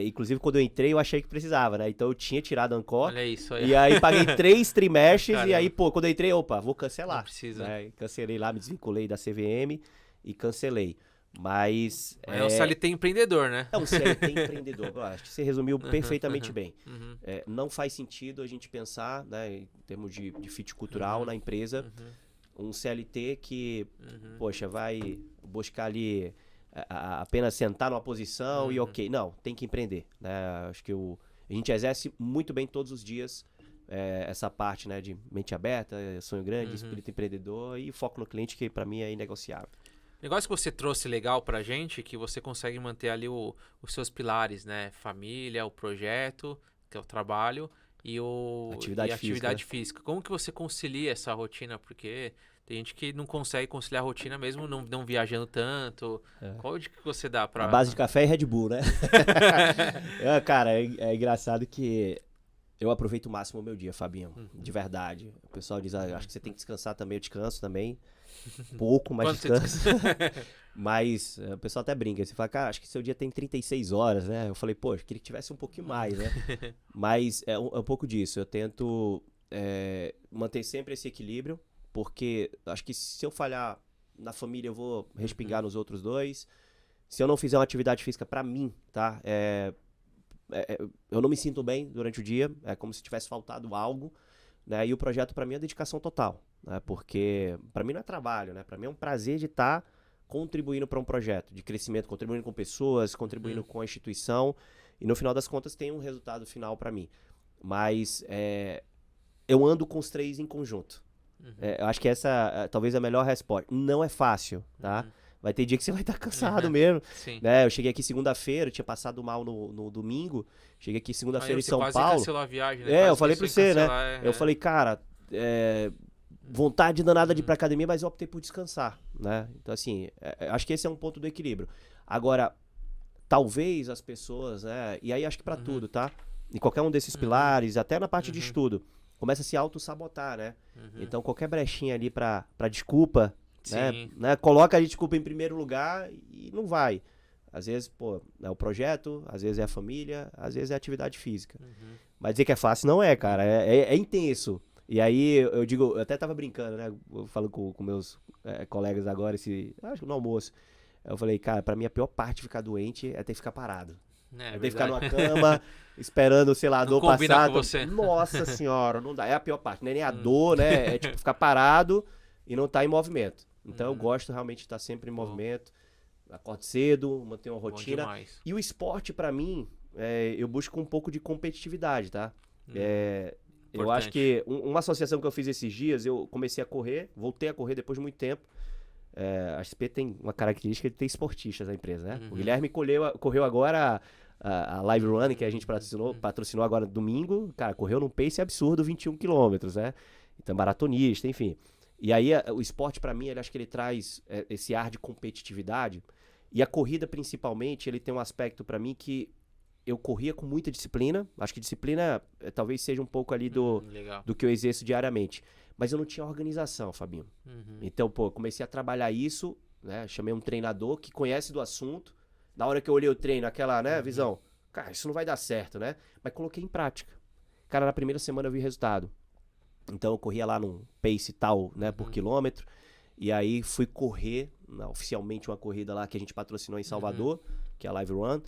Inclusive quando eu entrei eu achei que precisava, né? Então eu tinha tirado a Ancor. Olha isso aí. E aí paguei 3 trimestres. Caramba. E aí, quando eu entrei, vou cancelar. Não precisa. Cancelei lá, me desvinculei da CVM e cancelei. Mas é um CLT empreendedor, né? É um CLT empreendedor. Eu acho que você resumiu perfeitamente bem. Não faz sentido a gente pensar, né, em termos de fit cultural na empresa, um CLT que, poxa, vai buscar ali apenas sentar numa posição e ok. Não, tem que empreender. Né? Acho que a gente exerce muito bem todos os dias essa parte, né, de mente aberta, sonho grande, espírito empreendedor e foco no cliente, que para mim é inegociável. O negócio que você trouxe legal pra gente, que você consegue manter ali os seus pilares, né? Família, o projeto, que é o trabalho, e a atividade física. Como que você concilia essa rotina? Porque tem gente que não consegue conciliar a rotina mesmo não viajando tanto. Qual dica que você dá pra... A base de café e Red Bull, né? Cara, é engraçado que eu aproveito o máximo o meu dia, Fabinho. De verdade. O pessoal diz, acho que você tem que descansar também. Eu descanso também. Pouco, mas descanso. Mas o pessoal até brinca. Você fala, cara, acho que seu dia tem 36 horas, né? Eu falei, pô, eu queria que tivesse um pouquinho mais, né? Mas é um pouco disso. Eu tento manter sempre esse equilíbrio, porque acho que se eu falhar na família, eu vou respingar nos outros dois. Se eu não fizer uma atividade física pra mim, tá? Eu não me sinto bem durante o dia. É como se tivesse faltado algo. Né? E o projeto pra mim é dedicação total. Né? Porque pra mim não é trabalho, né? Pra mim é um prazer de estar contribuindo para um projeto de crescimento, contribuindo com pessoas, contribuindo com a instituição, e no final das contas tem um resultado final para mim. Mas eu ando com os três em conjunto. Eu acho que essa talvez a melhor resposta. Não é fácil, tá? Vai ter dia que você vai estar cansado mesmo. Né? Eu cheguei aqui segunda-feira, tinha passado mal no domingo, cheguei aqui segunda-feira em São Paulo. Quase cancelou a viagem, né? Eu falei pra você, né? Eu falei, cara, vontade danada de ir pra academia, mas eu optei por descansar, né? Então, assim, acho que esse é um ponto do equilíbrio. Agora, talvez as pessoas, né? E aí acho que pra tudo, tá? Em qualquer um desses pilares, até na parte de estudo, começa a se auto-sabotar, né? Então, qualquer brechinha ali pra desculpa, né? Coloca a desculpa em primeiro lugar e não vai. Às vezes, pô, é o projeto, às vezes é a família, às vezes é a atividade física. Mas dizer que é fácil não é, cara. É intenso. E aí, eu digo, eu até tava brincando, né? Eu falo com meus colegas agora, acho que no almoço. Eu falei, cara, pra mim a pior parte de ficar doente é ter que ficar parado. É ter que ficar numa cama, esperando, sei lá, a dor passar. Com você. Nossa senhora, não dá. É a pior parte. Não é nem a dor, né? É tipo ficar parado e não tá em movimento. Então eu gosto realmente de estar sempre em movimento. Acordo cedo, manter uma rotina. E o esporte, pra mim, eu busco um pouco de competitividade, tá? Eu acho que uma associação que eu fiz esses dias, eu comecei a correr, voltei a correr depois de muito tempo. A XP tem uma característica de ter esportistas na empresa, né? O Guilherme correu agora a Live Run, que a gente patrocinou agora domingo. Cara, correu num pace absurdo, 21 quilômetros, né? Então, maratonista, enfim. E aí, o esporte, pra mim, acho que ele traz esse ar de competitividade. E a corrida, principalmente, ele tem um aspecto pra mim que eu corria com muita disciplina. Acho que disciplina talvez seja um pouco ali do que eu exerço diariamente. Mas eu não tinha organização, Fabinho. Então, pô, comecei a trabalhar isso, né? Chamei um treinador que conhece do assunto. Na hora que eu olhei o treino, aquela, né, visão, cara, isso não vai dar certo, né? Mas coloquei em prática. Cara, na primeira semana eu vi resultado. Então eu corria lá num pace tal, né, por quilômetro. E aí fui correr, oficialmente uma corrida lá que a gente patrocinou em Salvador, que é a Live Run.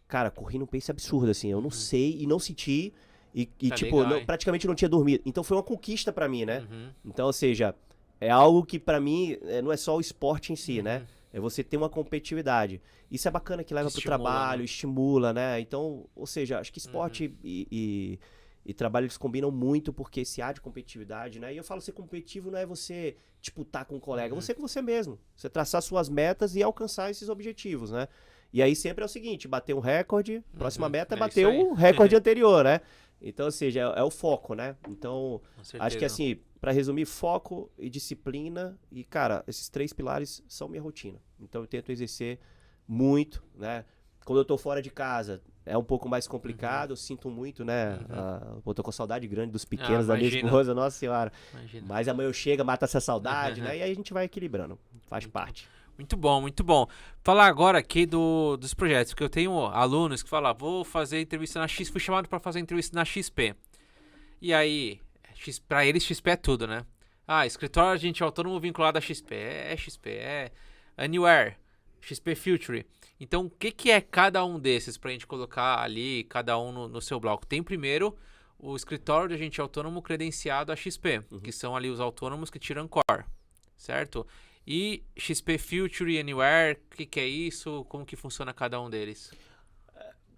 Cara, corri num pace absurdo, assim. Eu não sei e não senti. E tipo, legal, praticamente não tinha dormido. Então foi uma conquista pra mim, né? Então, ou seja, é algo que pra mim não é só o esporte em si, né? É você ter uma competitividade. Isso é bacana que leva pro trabalho, estimula, né? Então, ou seja, acho que esporte e trabalho eles combinam muito porque esse ar de competitividade, né? E eu falo ser competitivo não é você disputar com um colega, você com você mesmo. Você traçar suas metas e alcançar esses objetivos, né? E aí sempre é o seguinte, bater um recorde, próxima meta é bater o recorde anterior, né? Então, ou seja, é o foco, né? Então, acho que assim, pra resumir, foco e disciplina. E, cara, esses três pilares são minha rotina. Então, eu tento exercer muito, né? Quando eu tô fora de casa, é um pouco mais complicado. Eu sinto muito, né? Eu tô com saudade grande dos pequenos da minha esposa, nossa senhora. Mas amanhã eu chego, mata essa saudade, né? E aí a gente vai equilibrando. Faz parte. Muito bom, muito bom. Falar agora aqui dos projetos, porque eu tenho alunos que falam, vou fazer entrevista na XP, fui chamado para fazer entrevista na XP. E aí, para eles XP é tudo, né? Escritório de agente autônomo vinculado à XP, XP, Anywhere, XP Future. Então, o que é cada um desses pra gente colocar ali, cada um no seu bloco? Tem primeiro o escritório de agente autônomo credenciado a XP, que são ali os autônomos que tiram core, certo? E XP Future e Anywhere, o que é isso? Como que funciona cada um deles?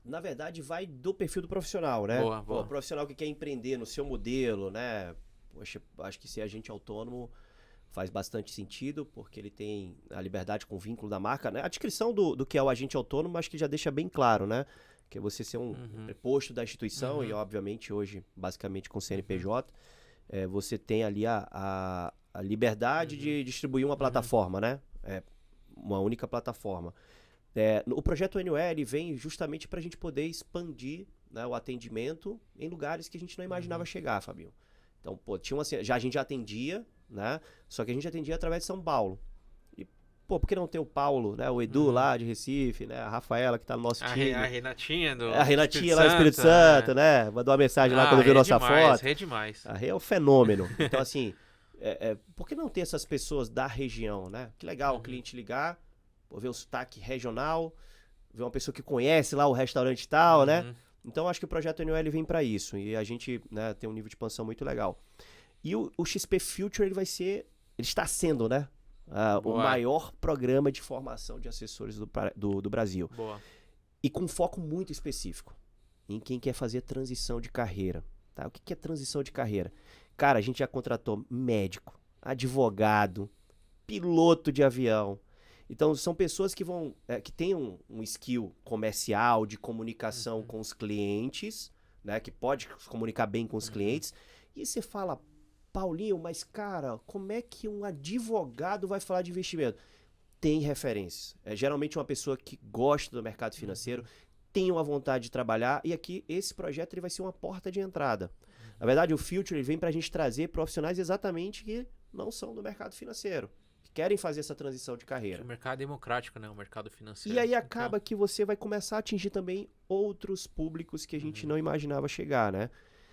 Na verdade, vai do perfil do profissional, né? Boa. O profissional que quer empreender no seu modelo, né? Poxa, acho que ser agente autônomo faz bastante sentido, porque ele tem a liberdade com o vínculo da marca, né? A descrição do que é o agente autônomo, acho que já deixa bem claro, né? Que é você ser um preposto da instituição e, obviamente, hoje, basicamente com CNPJ, você tem ali a liberdade de distribuir uma plataforma, né? Uma única plataforma. O projeto Anywhere, ele vem justamente para a gente poder expandir, né, o atendimento em lugares que a gente não imaginava chegar, Fabinho. Então, pô, a gente já atendia, né? Só que a gente atendia através de São Paulo. E, pô, por que não ter o Paulo, né? O Edu lá de Recife, né? A Rafaela que tá no nosso time. A Renatinha do A Renatinha lá do Espírito Santo, né? Mandou uma mensagem lá quando viu nossa foto. É demais. A Rê é um fenômeno. Então, assim, por que não ter essas pessoas da região, né? Que legal o cliente ligar, ver o sotaque regional, ver uma pessoa que conhece lá o restaurante e tal, né? Então, acho que o projeto NOL vem para isso. E a gente, né, tem um nível de expansão muito legal. E o XP Future, ele está sendo, né? O maior programa de formação de assessores do Brasil. Boa. E com foco muito específico em quem quer fazer transição de carreira. Tá? O que é transição de carreira? Cara, a gente já contratou médico, advogado, piloto de avião. Então, são pessoas que que têm um skill comercial, de comunicação com os clientes, né? Que pode se comunicar bem com os clientes. E você fala, Paulinho, mas cara, como é que um advogado vai falar de investimento? Tem referências. Geralmente uma pessoa que gosta do mercado financeiro, tem uma vontade de trabalhar, e aqui esse projeto ele vai ser uma porta de entrada. Na verdade, o Future ele vem para a gente trazer profissionais exatamente que não são do mercado financeiro, que querem fazer essa transição de carreira. O mercado é democrático, né? O mercado financeiro. E aí acaba que você vai começar a atingir também outros públicos que a gente não imaginava chegar, né?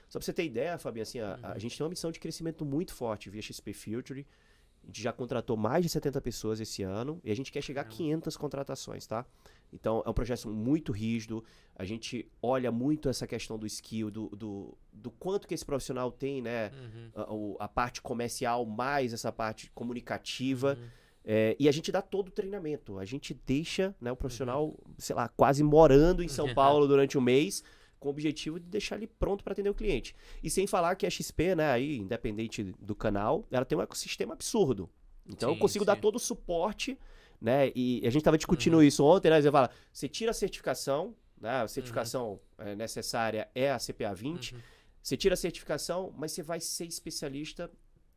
Só pra você ter ideia, Fabinho, assim, a gente tem uma missão de crescimento muito forte via XP Future. A gente já contratou mais de 70 pessoas esse ano e a gente quer chegar a 500 contratações, tá? Então, é um projeto muito rígido. A gente olha muito essa questão do skill, do quanto que esse profissional tem, né? A parte comercial mais essa parte comunicativa. E a gente dá todo o treinamento. A gente deixa, né, o profissional, sei lá, quase morando em São Paulo durante um mês, com o objetivo de deixar ele pronto para atender o cliente. E sem falar que a XP, né, aí, independente do canal, ela tem um ecossistema absurdo. Então eu consigo dar todo o suporte, né? E a gente estava discutindo isso ontem, né? Você fala, você tira a certificação, né? A certificação necessária é a CPA 20. Você tira a certificação, mas você vai ser especialista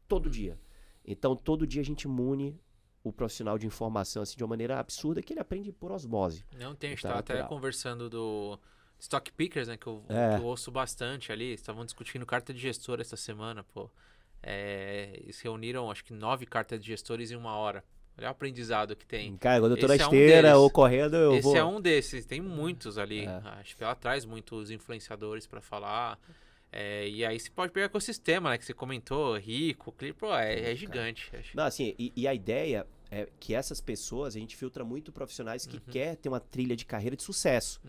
todo dia. Então todo dia a gente mune o profissional de informação assim, de uma maneira absurda que ele aprende por osmose. Não tem, a gente estava até conversando do Stock Pickers, né, que eu ouço bastante ali. Estavam discutindo carta de gestor essa semana, pô. Eles reuniram, acho que 9 cartas de gestores em 1 hora. Olha o aprendizado que tem. Cara, quando eu tô na esteira ou correndo, eu vou... Esse é um desses, tem muitos ali. Acho que ela traz muitos influenciadores para falar. E aí você pode pegar o ecossistema, né, que você comentou, rico, pô, é gigante. Não, assim, e a ideia é que essas pessoas, a gente filtra muito profissionais que quer ter uma trilha de carreira de sucesso.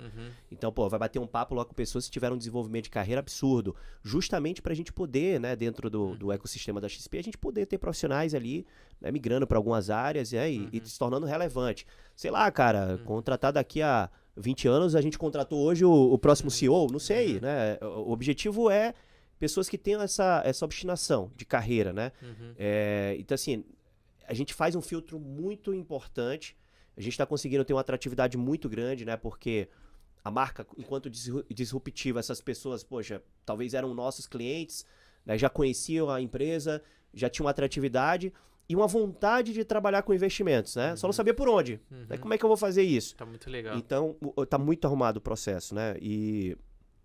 Então, pô, vai bater um papo lá com pessoas que tiveram um desenvolvimento de carreira absurdo, justamente pra gente poder, né, dentro do ecossistema da XP, a gente poder ter profissionais ali, né, migrando para algumas áreas e se tornando relevante. Sei lá, cara, contratar daqui a 20 anos, a gente contratou hoje o próximo CEO, não sei, né? O objetivo é pessoas que tenham essa obstinação de carreira, né? Então, assim, a gente faz um filtro muito importante, a gente está conseguindo ter uma atratividade muito grande, né? Porque a marca, enquanto disruptiva, essas pessoas, poxa, talvez eram nossos clientes, né? Já conheciam a empresa, já tinham uma atratividade e uma vontade de trabalhar com investimentos, né? Só não sabia por onde. Né? Como é que eu vou fazer isso? Tá muito legal. Então, tá muito arrumado o processo, né? E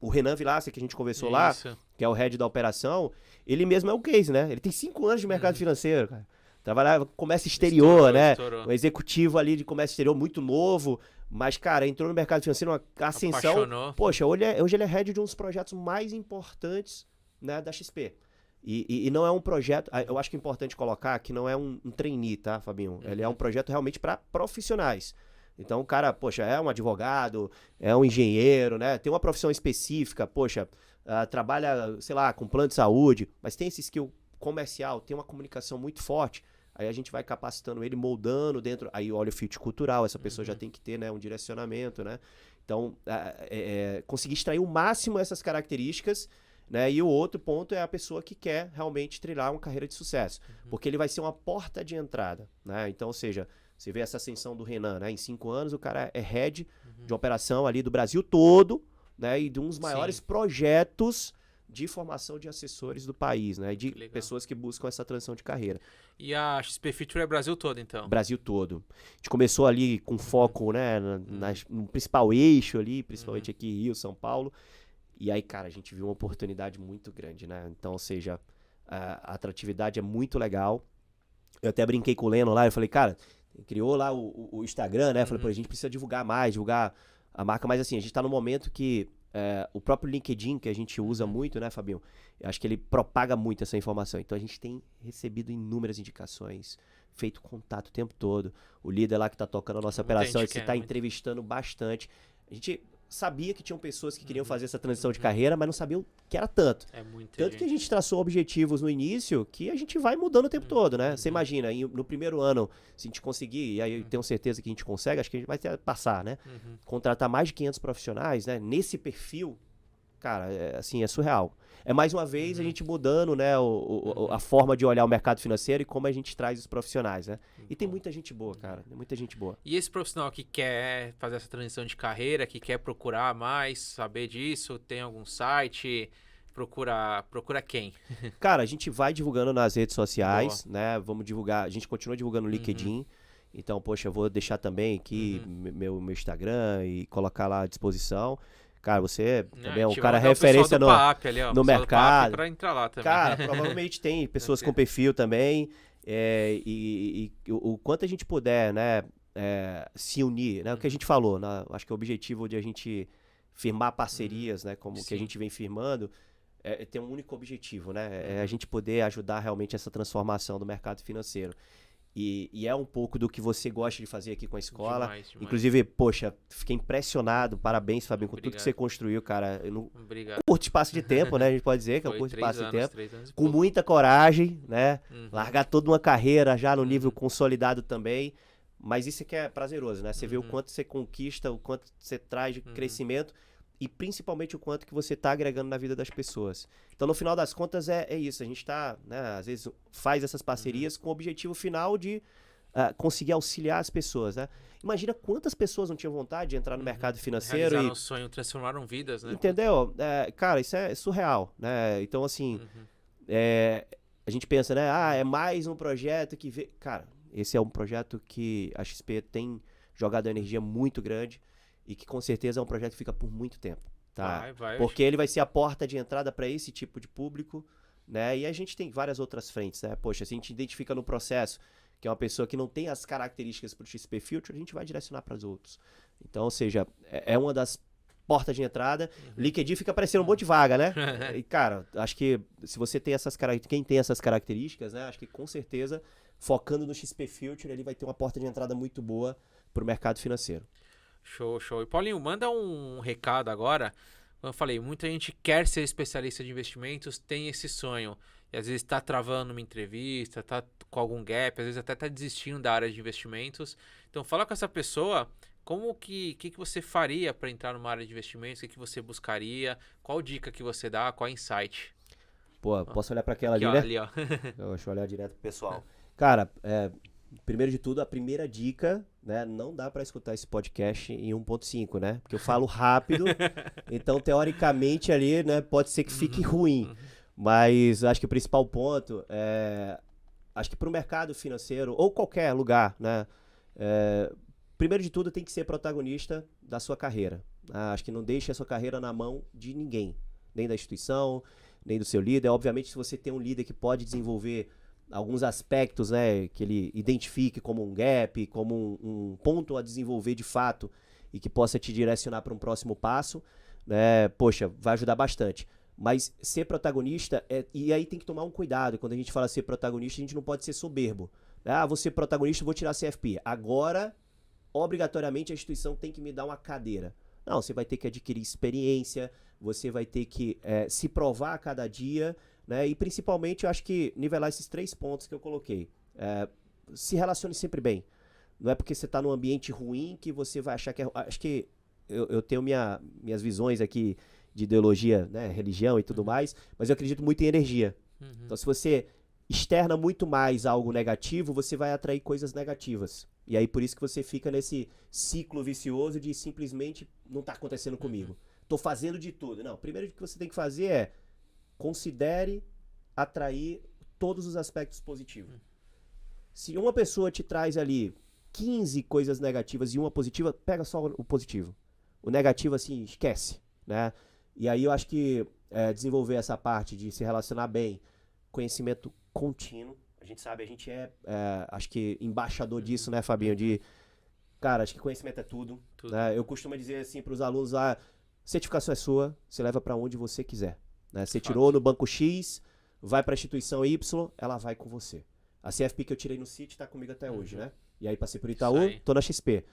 o Renan Vilaça, que a gente conversou lá, que é o head da operação, ele mesmo é um case, né? Ele tem 5 anos de mercado financeiro, cara. Trabalhava com comércio exterior, né? Estourou. Um executivo ali de comércio exterior muito novo, mas, cara, entrou no mercado financeiro, uma ascensão. Apaixonou. Poxa, hoje ele é head de um dos projetos mais importantes, né, da XP. E não é um projeto, eu acho que é importante colocar que não é um trainee, tá, Fabinho? Ele é um projeto realmente para profissionais. Então o cara, poxa, é um advogado, é um engenheiro, né? Tem uma profissão específica, poxa, trabalha, sei lá, com plano de saúde, mas tem esse skill comercial, tem uma comunicação muito forte. Aí a gente vai capacitando ele, moldando dentro. Aí olha o fit cultural, essa pessoa já tem que ter, né, um direcionamento, né? Então, conseguir extrair o máximo essas características, né? E o outro ponto é a pessoa que quer realmente trilhar uma carreira de sucesso. Porque ele vai ser uma porta de entrada, né? Então, ou seja, você vê essa ascensão do Renan, né? Em 5 anos, o cara é head de operação ali do Brasil todo, né? E de um dos maiores projetos de formação de assessores do país, né? De pessoas que buscam essa transição de carreira. E a XP Future é Brasil todo, então? Brasil todo. A gente começou ali com foco, né? No principal eixo ali, principalmente aqui Rio, São Paulo. E aí, cara, a gente viu uma oportunidade muito grande, né? Então, ou seja, a atratividade é muito legal. Eu até brinquei com o Leno lá, eu falei, cara, criou lá o Instagram, né? Falei, pô, a gente precisa divulgar mais, divulgar a marca. Mas assim, a gente tá no momento que o próprio LinkedIn, que a gente usa muito, né, Fabinho? Eu acho que ele propaga muito essa informação. Então a gente tem recebido inúmeras indicações, feito contato o tempo todo. O líder lá que tá tocando a nossa operação, ele tá entrevistando bastante. A gente sabia que tinham pessoas que queriam fazer essa transição de carreira, mas não sabiam que era tanto. Tanto que a gente traçou objetivos no início que a gente vai mudando o tempo todo, né? Você imagina, no primeiro ano, se a gente conseguir, e aí eu tenho certeza que a gente consegue, acho que a gente vai passar, né? Contratar mais de 500 profissionais, né? Nesse perfil, cara, assim, é surreal. É mais uma vez a gente mudando, né, a forma de olhar o mercado financeiro e como a gente traz os profissionais, né? E tem muita gente boa, cara, tem muita gente boa. E esse profissional que quer fazer essa transição de carreira, que quer procurar mais, saber disso, tem algum site, procura quem? Cara, a gente vai divulgando nas redes sociais, né? Vamos divulgar, a gente continua divulgando no LinkedIn. Então, poxa, eu vou deixar também aqui meu Instagram e colocar lá à disposição. Cara, você também é um cara referência no mercado. Pra entrar lá também. Cara, provavelmente tem pessoas com perfil também. E o quanto a gente puder, né, se unir, né? O que a gente falou, né, acho que o objetivo de a gente firmar parcerias, né, como que a gente vem firmando, tem um único objetivo, né? É a gente poder ajudar realmente essa transformação do mercado financeiro. E é um pouco do que você gosta de fazer aqui com a escola. Demais. Inclusive, poxa, fiquei impressionado. Parabéns, Fabinho, com tudo que você construiu, cara. Curto espaço de tempo, né? A gente pode dizer que é um curto espaço de tempo. Com muita coragem, né? Largar toda uma carreira já no nível consolidado também. Mas isso é que é prazeroso, né? Você vê o quanto você conquista, o quanto você traz de crescimento. E principalmente o quanto que você está agregando na vida das pessoas. Então, no final das contas, é isso. A gente está, né, às vezes, faz essas parcerias com o objetivo final de conseguir auxiliar as pessoas, né? Imagina quantas pessoas não tinham vontade de entrar no mercado financeiro. Realizaram o sonho, transformaram vidas, né? Entendeu? Cara, isso é surreal, né? Então, assim, a gente pensa, né? É mais um projeto que... Cara, esse é um projeto que a XP tem jogado energia muito grande. E que com certeza é um projeto que fica por muito tempo, tá? Porque ele vai ser a porta de entrada para esse tipo de público, né? E a gente tem várias outras frentes, né? Poxa, se a gente identifica no processo que é uma pessoa que não tem as características para o XP Future, a gente vai direcionar para os outros. Então, ou seja, é uma das portas de entrada. LinkedIn fica parecendo um monte de vaga, né? E, cara, acho que se você tem quem tem essas características, né? Acho que com certeza, focando no XP Future, ele vai ter uma porta de entrada muito boa para o mercado financeiro. Show, show. E Paulinho, manda um recado agora. Como eu falei, muita gente quer ser especialista de investimentos, tem esse sonho. E às vezes está travando uma entrevista, está com algum gap, às vezes até está desistindo da área de investimentos. Então fala com essa pessoa, como que você faria para entrar numa área de investimentos, o que você buscaria, qual dica que você dá, qual insight? Pô, posso olhar para aquela ali, ó, né? Ali, ó. Deixa eu olhar direto pro pessoal. Cara, primeiro de tudo, a primeira dica, né? Não dá para escutar esse podcast em 1.5, né? Porque eu falo rápido, então teoricamente ali, né? Pode ser que fique ruim. Mas acho que o principal ponto acho que para o mercado financeiro ou qualquer lugar, né? Primeiro de tudo, tem que ser protagonista da sua carreira. Acho que não deixe a sua carreira na mão de ninguém, nem da instituição, nem do seu líder. Obviamente, se você tem um líder que pode desenvolver alguns aspectos, né, que ele identifique como um gap, como um ponto a desenvolver de fato e que possa te direcionar para um próximo passo, né, poxa, vai ajudar bastante. Mas ser protagonista, e aí tem que tomar um cuidado. Quando a gente fala ser protagonista, a gente não pode ser soberbo. Ah, vou ser protagonista, vou tirar a CFP. Agora, obrigatoriamente, a instituição tem que me dar uma cadeira. Não, você vai ter que adquirir experiência, você vai ter que se provar a cada dia, né? E principalmente, eu acho que nivelar esses 3 pontos que eu coloquei. Se relacione sempre bem. Não é porque você está num ambiente ruim que você vai achar que é... Acho que eu tenho minhas visões aqui de ideologia, né, religião e tudo mais, mas eu acredito muito em energia. Então, se você externa muito mais algo negativo, você vai atrair coisas negativas. E aí, por isso que você fica nesse ciclo vicioso de simplesmente não tá acontecendo comigo. Tô fazendo de tudo. Não, primeiro que você tem que fazer é considere atrair todos os aspectos positivos. Se uma pessoa te traz ali 15 coisas negativas e uma positiva, pega só o positivo. O negativo, assim, esquece, né? E aí eu acho que desenvolver essa parte de se relacionar bem, conhecimento contínuo, a gente sabe, a gente acho que embaixador disso, né, Fabinho? Cara, acho que conhecimento é tudo. Né? Eu costumo dizer assim para os alunos, certificação é sua, você leva para onde você quiser. Né? Você tirou no banco X, vai para a instituição Y, ela vai com você. A CFP que eu tirei no CIT está comigo até hoje, né? E aí passei por Itaú, tô na XP.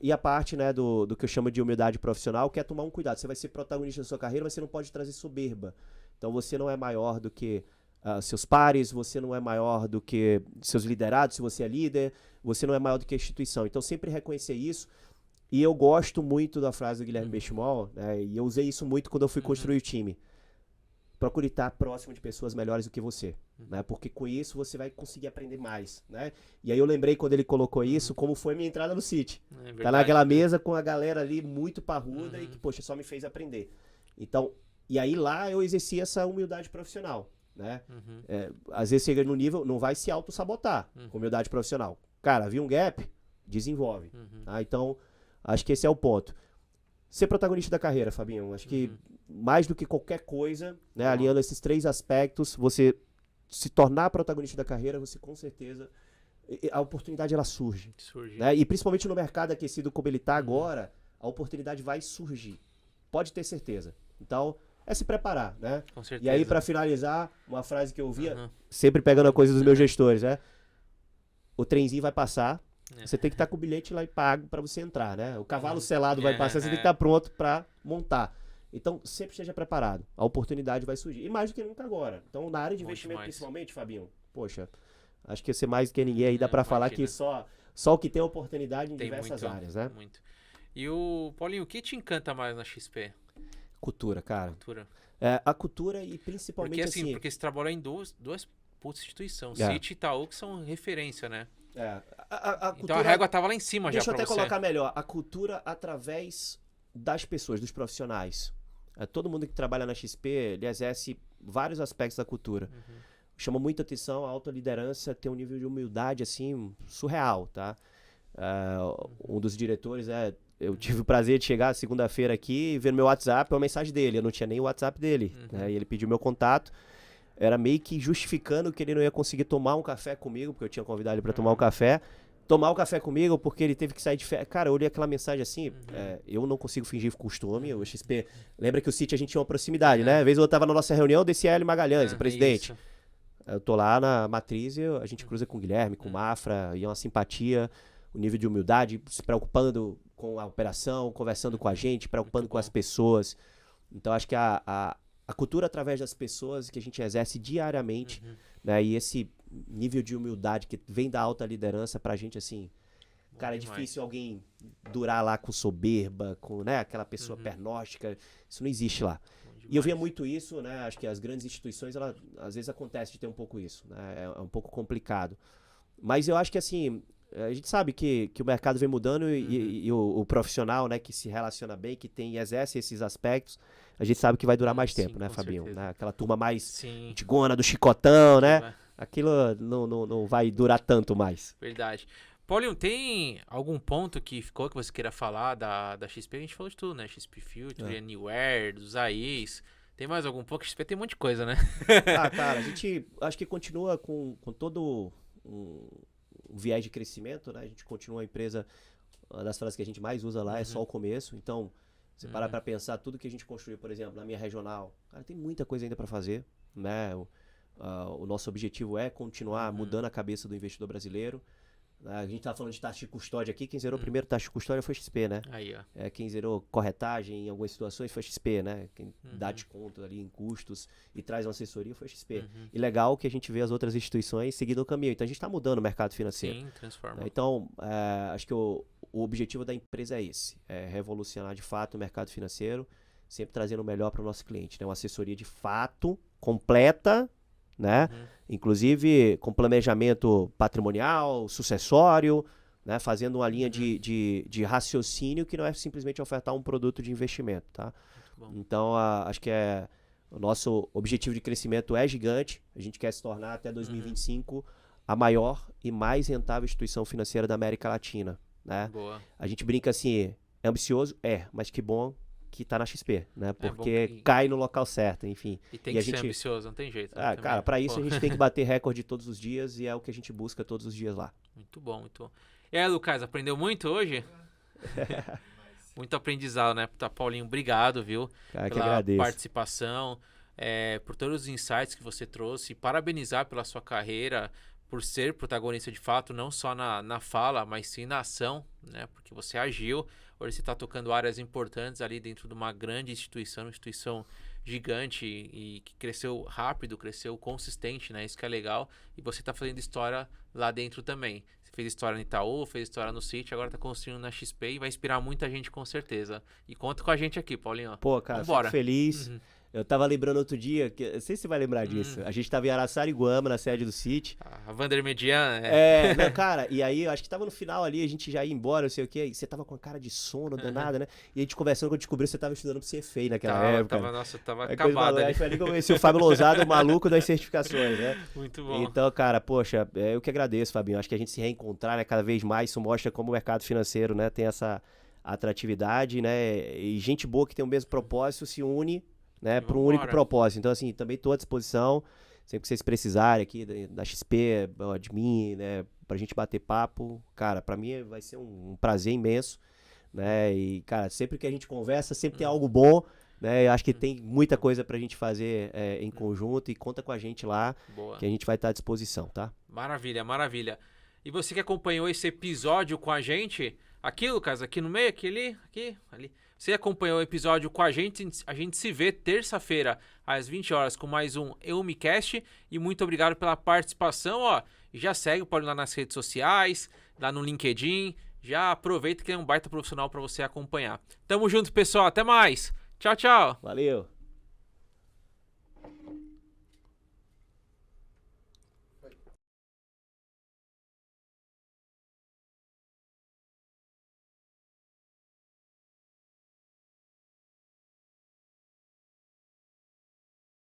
E a parte, né, do que eu chamo de humildade profissional, que é tomar um cuidado. Você vai ser protagonista da sua carreira, mas você não pode trazer soberba. Então você não é maior do que seus pares, você não é maior do que seus liderados, se você é líder, você não é maior do que a instituição. Então sempre reconhecer isso. E eu gosto muito da frase do Guilherme Benchimol, né, e eu usei isso muito quando eu fui construir o time. Procure estar próximo de pessoas melhores do que você, né? Porque com isso você vai conseguir aprender mais, né? E aí eu lembrei quando ele colocou isso, como foi a minha entrada no City. Tá naquela mesa com a galera ali muito parruda e que, poxa, só me fez aprender. Então, e aí lá eu exerci essa humildade profissional, né? Às vezes chega no nível, não vai se auto-sabotar com humildade profissional. Cara, viu um gap? Desenvolve. Tá? Então, acho que esse é o ponto. Ser protagonista da carreira, Fabinho, acho que mais do que qualquer coisa, né, alinhando esses 3 aspectos, você se tornar protagonista da carreira, você com certeza, a oportunidade ela surge. Né? E principalmente no mercado aquecido como ele está agora, a oportunidade vai surgir. Pode ter certeza. Então, é se preparar, né? Com certeza. E aí, para finalizar, uma frase que eu ouvia, sempre pegando a coisa dos meus gestores, né? O trenzinho vai passar, você tem que estar com o bilhete lá e pago para você entrar, né? O cavalo selado vai passar, você tem que estar pronto para montar. Então, sempre esteja preparado. A oportunidade vai surgir. E mais do que nunca agora. Então, na área de investimento, principalmente, Fabinho, poxa, acho que você mais do que ninguém aí dá para falar que só o que tem oportunidade em diversas áreas, né? Muito. E Paulinho, o que te encanta mais na XP? Cultura, cara. Cultura. A cultura e principalmente assim... Porque você trabalha em duas instituições. City e Itaú, que são referência, né? Cultura, então a régua tava lá em cima já pra você. Deixa eu até colocar melhor. A cultura através das pessoas, dos profissionais. Todo mundo que trabalha na XP, ele exerce vários aspectos da cultura. Chama muita atenção a alta liderança, tem um nível de humildade, assim, surreal, tá? Um dos diretores, eu tive o prazer de chegar segunda-feira aqui e ver no meu WhatsApp uma mensagem dele. Eu não tinha nem o WhatsApp dele, né? E ele pediu meu contato. Era meio que justificando que ele não ia conseguir tomar um café comigo, porque eu tinha convidado ele para tomar um café. Tomar o café comigo porque ele teve que sair de férias. Cara, eu olhei aquela mensagem assim, eu não consigo fingir costume. O XP, lembra que o City a gente tinha uma proximidade, né? Às vezes eu tava na nossa reunião, eu descia Hélio Magalhães, o presidente. Isso. Eu tô lá na matriz e a gente cruza com o Guilherme, com o Mafra, e é uma simpatia, o nível de humildade, se preocupando com a operação, conversando com a gente, preocupando com as pessoas. Então acho que a cultura através das pessoas que a gente exerce diariamente, né? E esse nível de humildade que vem da alta liderança pra gente, assim, cara, é difícil alguém durar lá com soberba, com, né, aquela pessoa pernóstica, isso não existe lá. E eu via muito isso, né, acho que as grandes instituições, às vezes acontece de ter um pouco isso, né, é um pouco complicado. Mas eu acho que, assim, a gente sabe que o mercado vem mudando e o profissional, né, que se relaciona bem, que exerce esses aspectos, a gente sabe que vai durar mais tempo, né, Fabinho? Né? Aquela turma mais antigona, do chicotão, né? Aquilo não vai durar tanto mais. Verdade. Paulinho, tem algum ponto que ficou que você queira falar da XP? A gente falou de tudo, né? XP Future, Anywhere, dos AIs. Tem mais algum ponto? XP tem um monte de coisa, né? Cara, a gente acho que continua com todo um viés de crescimento, né? A gente continua a empresa, uma das frases que a gente mais usa lá é só o começo. Então, Você parar para pensar tudo que a gente construiu, por exemplo, na minha regional, cara, tem muita coisa ainda para fazer, né? O nosso objetivo é continuar mudando a cabeça do investidor brasileiro. A gente estava falando de taxa de custódia aqui, quem zerou primeiro taxa de custódia foi XP, né? Aí, ó. Quem zerou corretagem em algumas situações foi XP, né? Quem dá desconto ali em custos e traz uma assessoria foi XP. E legal que a gente vê as outras instituições seguindo o caminho. Então a gente está mudando o mercado financeiro. Sim, transforma. Então, acho que o objetivo da empresa é esse, é revolucionar de fato o mercado financeiro, sempre trazendo o melhor para o nosso cliente, né? Uma assessoria de fato, completa, né? Inclusive com planejamento patrimonial, sucessório, né? Fazendo uma linha de raciocínio que não é simplesmente ofertar um produto de investimento, tá? Então, acho que o nosso objetivo de crescimento é gigante, a gente quer se tornar até 2025 a maior e mais rentável instituição financeira da América Latina, né? Boa. A gente brinca assim, é ambicioso? Mas que bom que tá na XP, né? Porque que... cai no local certo, enfim. E tem que ser ambicioso, não tem jeito. Né? Cara, para isso a gente tem que bater recorde todos os dias e é o que a gente busca todos os dias lá. Muito bom, muito bom. E aí, Lucas, aprendeu muito hoje? Muito aprendizado, né? Tá, Paulinho, obrigado, viu? Cara, pela participação, por todos os insights que você trouxe. Parabenizar pela sua carreira, por ser protagonista de fato, não só na fala, mas sim na ação, né? Porque você agiu. Hoje você está tocando áreas importantes ali dentro de uma grande instituição, uma instituição gigante e que cresceu rápido, cresceu consistente, né? Isso que é legal. E você está fazendo história lá dentro também. Você fez história no Itaú, fez história no Citi, agora está construindo na XP e vai inspirar muita gente com certeza. E conta com a gente aqui, Paulinho. Pô, cara, fico feliz. Eu tava lembrando outro dia, não sei se você vai lembrar disso. A gente tava em Araçariguama, na sede do Citi. A Vander Median. Não, cara, e aí eu acho que tava no final ali, a gente já ia embora, não sei o quê. E você tava com a cara de sono, danada, né? E a gente conversando, quando descobriu, você tava estudando pro CFA naquela época. Nossa, tava acabado. Aí foi ali que eu conheci o Fábio Lousada, o maluco das certificações, né? Muito bom. Então, cara, poxa, eu que agradeço, Fabinho. Acho que a gente se reencontrar, né, cada vez mais, isso mostra como o mercado financeiro, né, tem essa atratividade, né? E gente boa que tem o mesmo propósito se une, né, para um único propósito. Então, assim, também estou à disposição, sempre que vocês precisarem aqui da XP, de mim, né, pra gente bater papo, cara, para mim vai ser um prazer imenso, né, e, cara, sempre que a gente conversa, sempre tem algo bom, né, eu acho que tem muita coisa pra gente fazer em conjunto e conta com a gente lá, que a gente vai estar à disposição, tá? Maravilha, maravilha. E você que acompanhou esse episódio com a gente, aqui, Lucas, aqui no meio, aqui ali. Você acompanhou o episódio com a gente se vê terça-feira às 20 horas com mais um EumiCast e muito obrigado pela participação, ó. E já segue o Paulinho lá nas redes sociais, lá no LinkedIn, já aproveita que é um baita profissional para você acompanhar. Tamo junto, pessoal, até mais. Tchau, tchau. Valeu.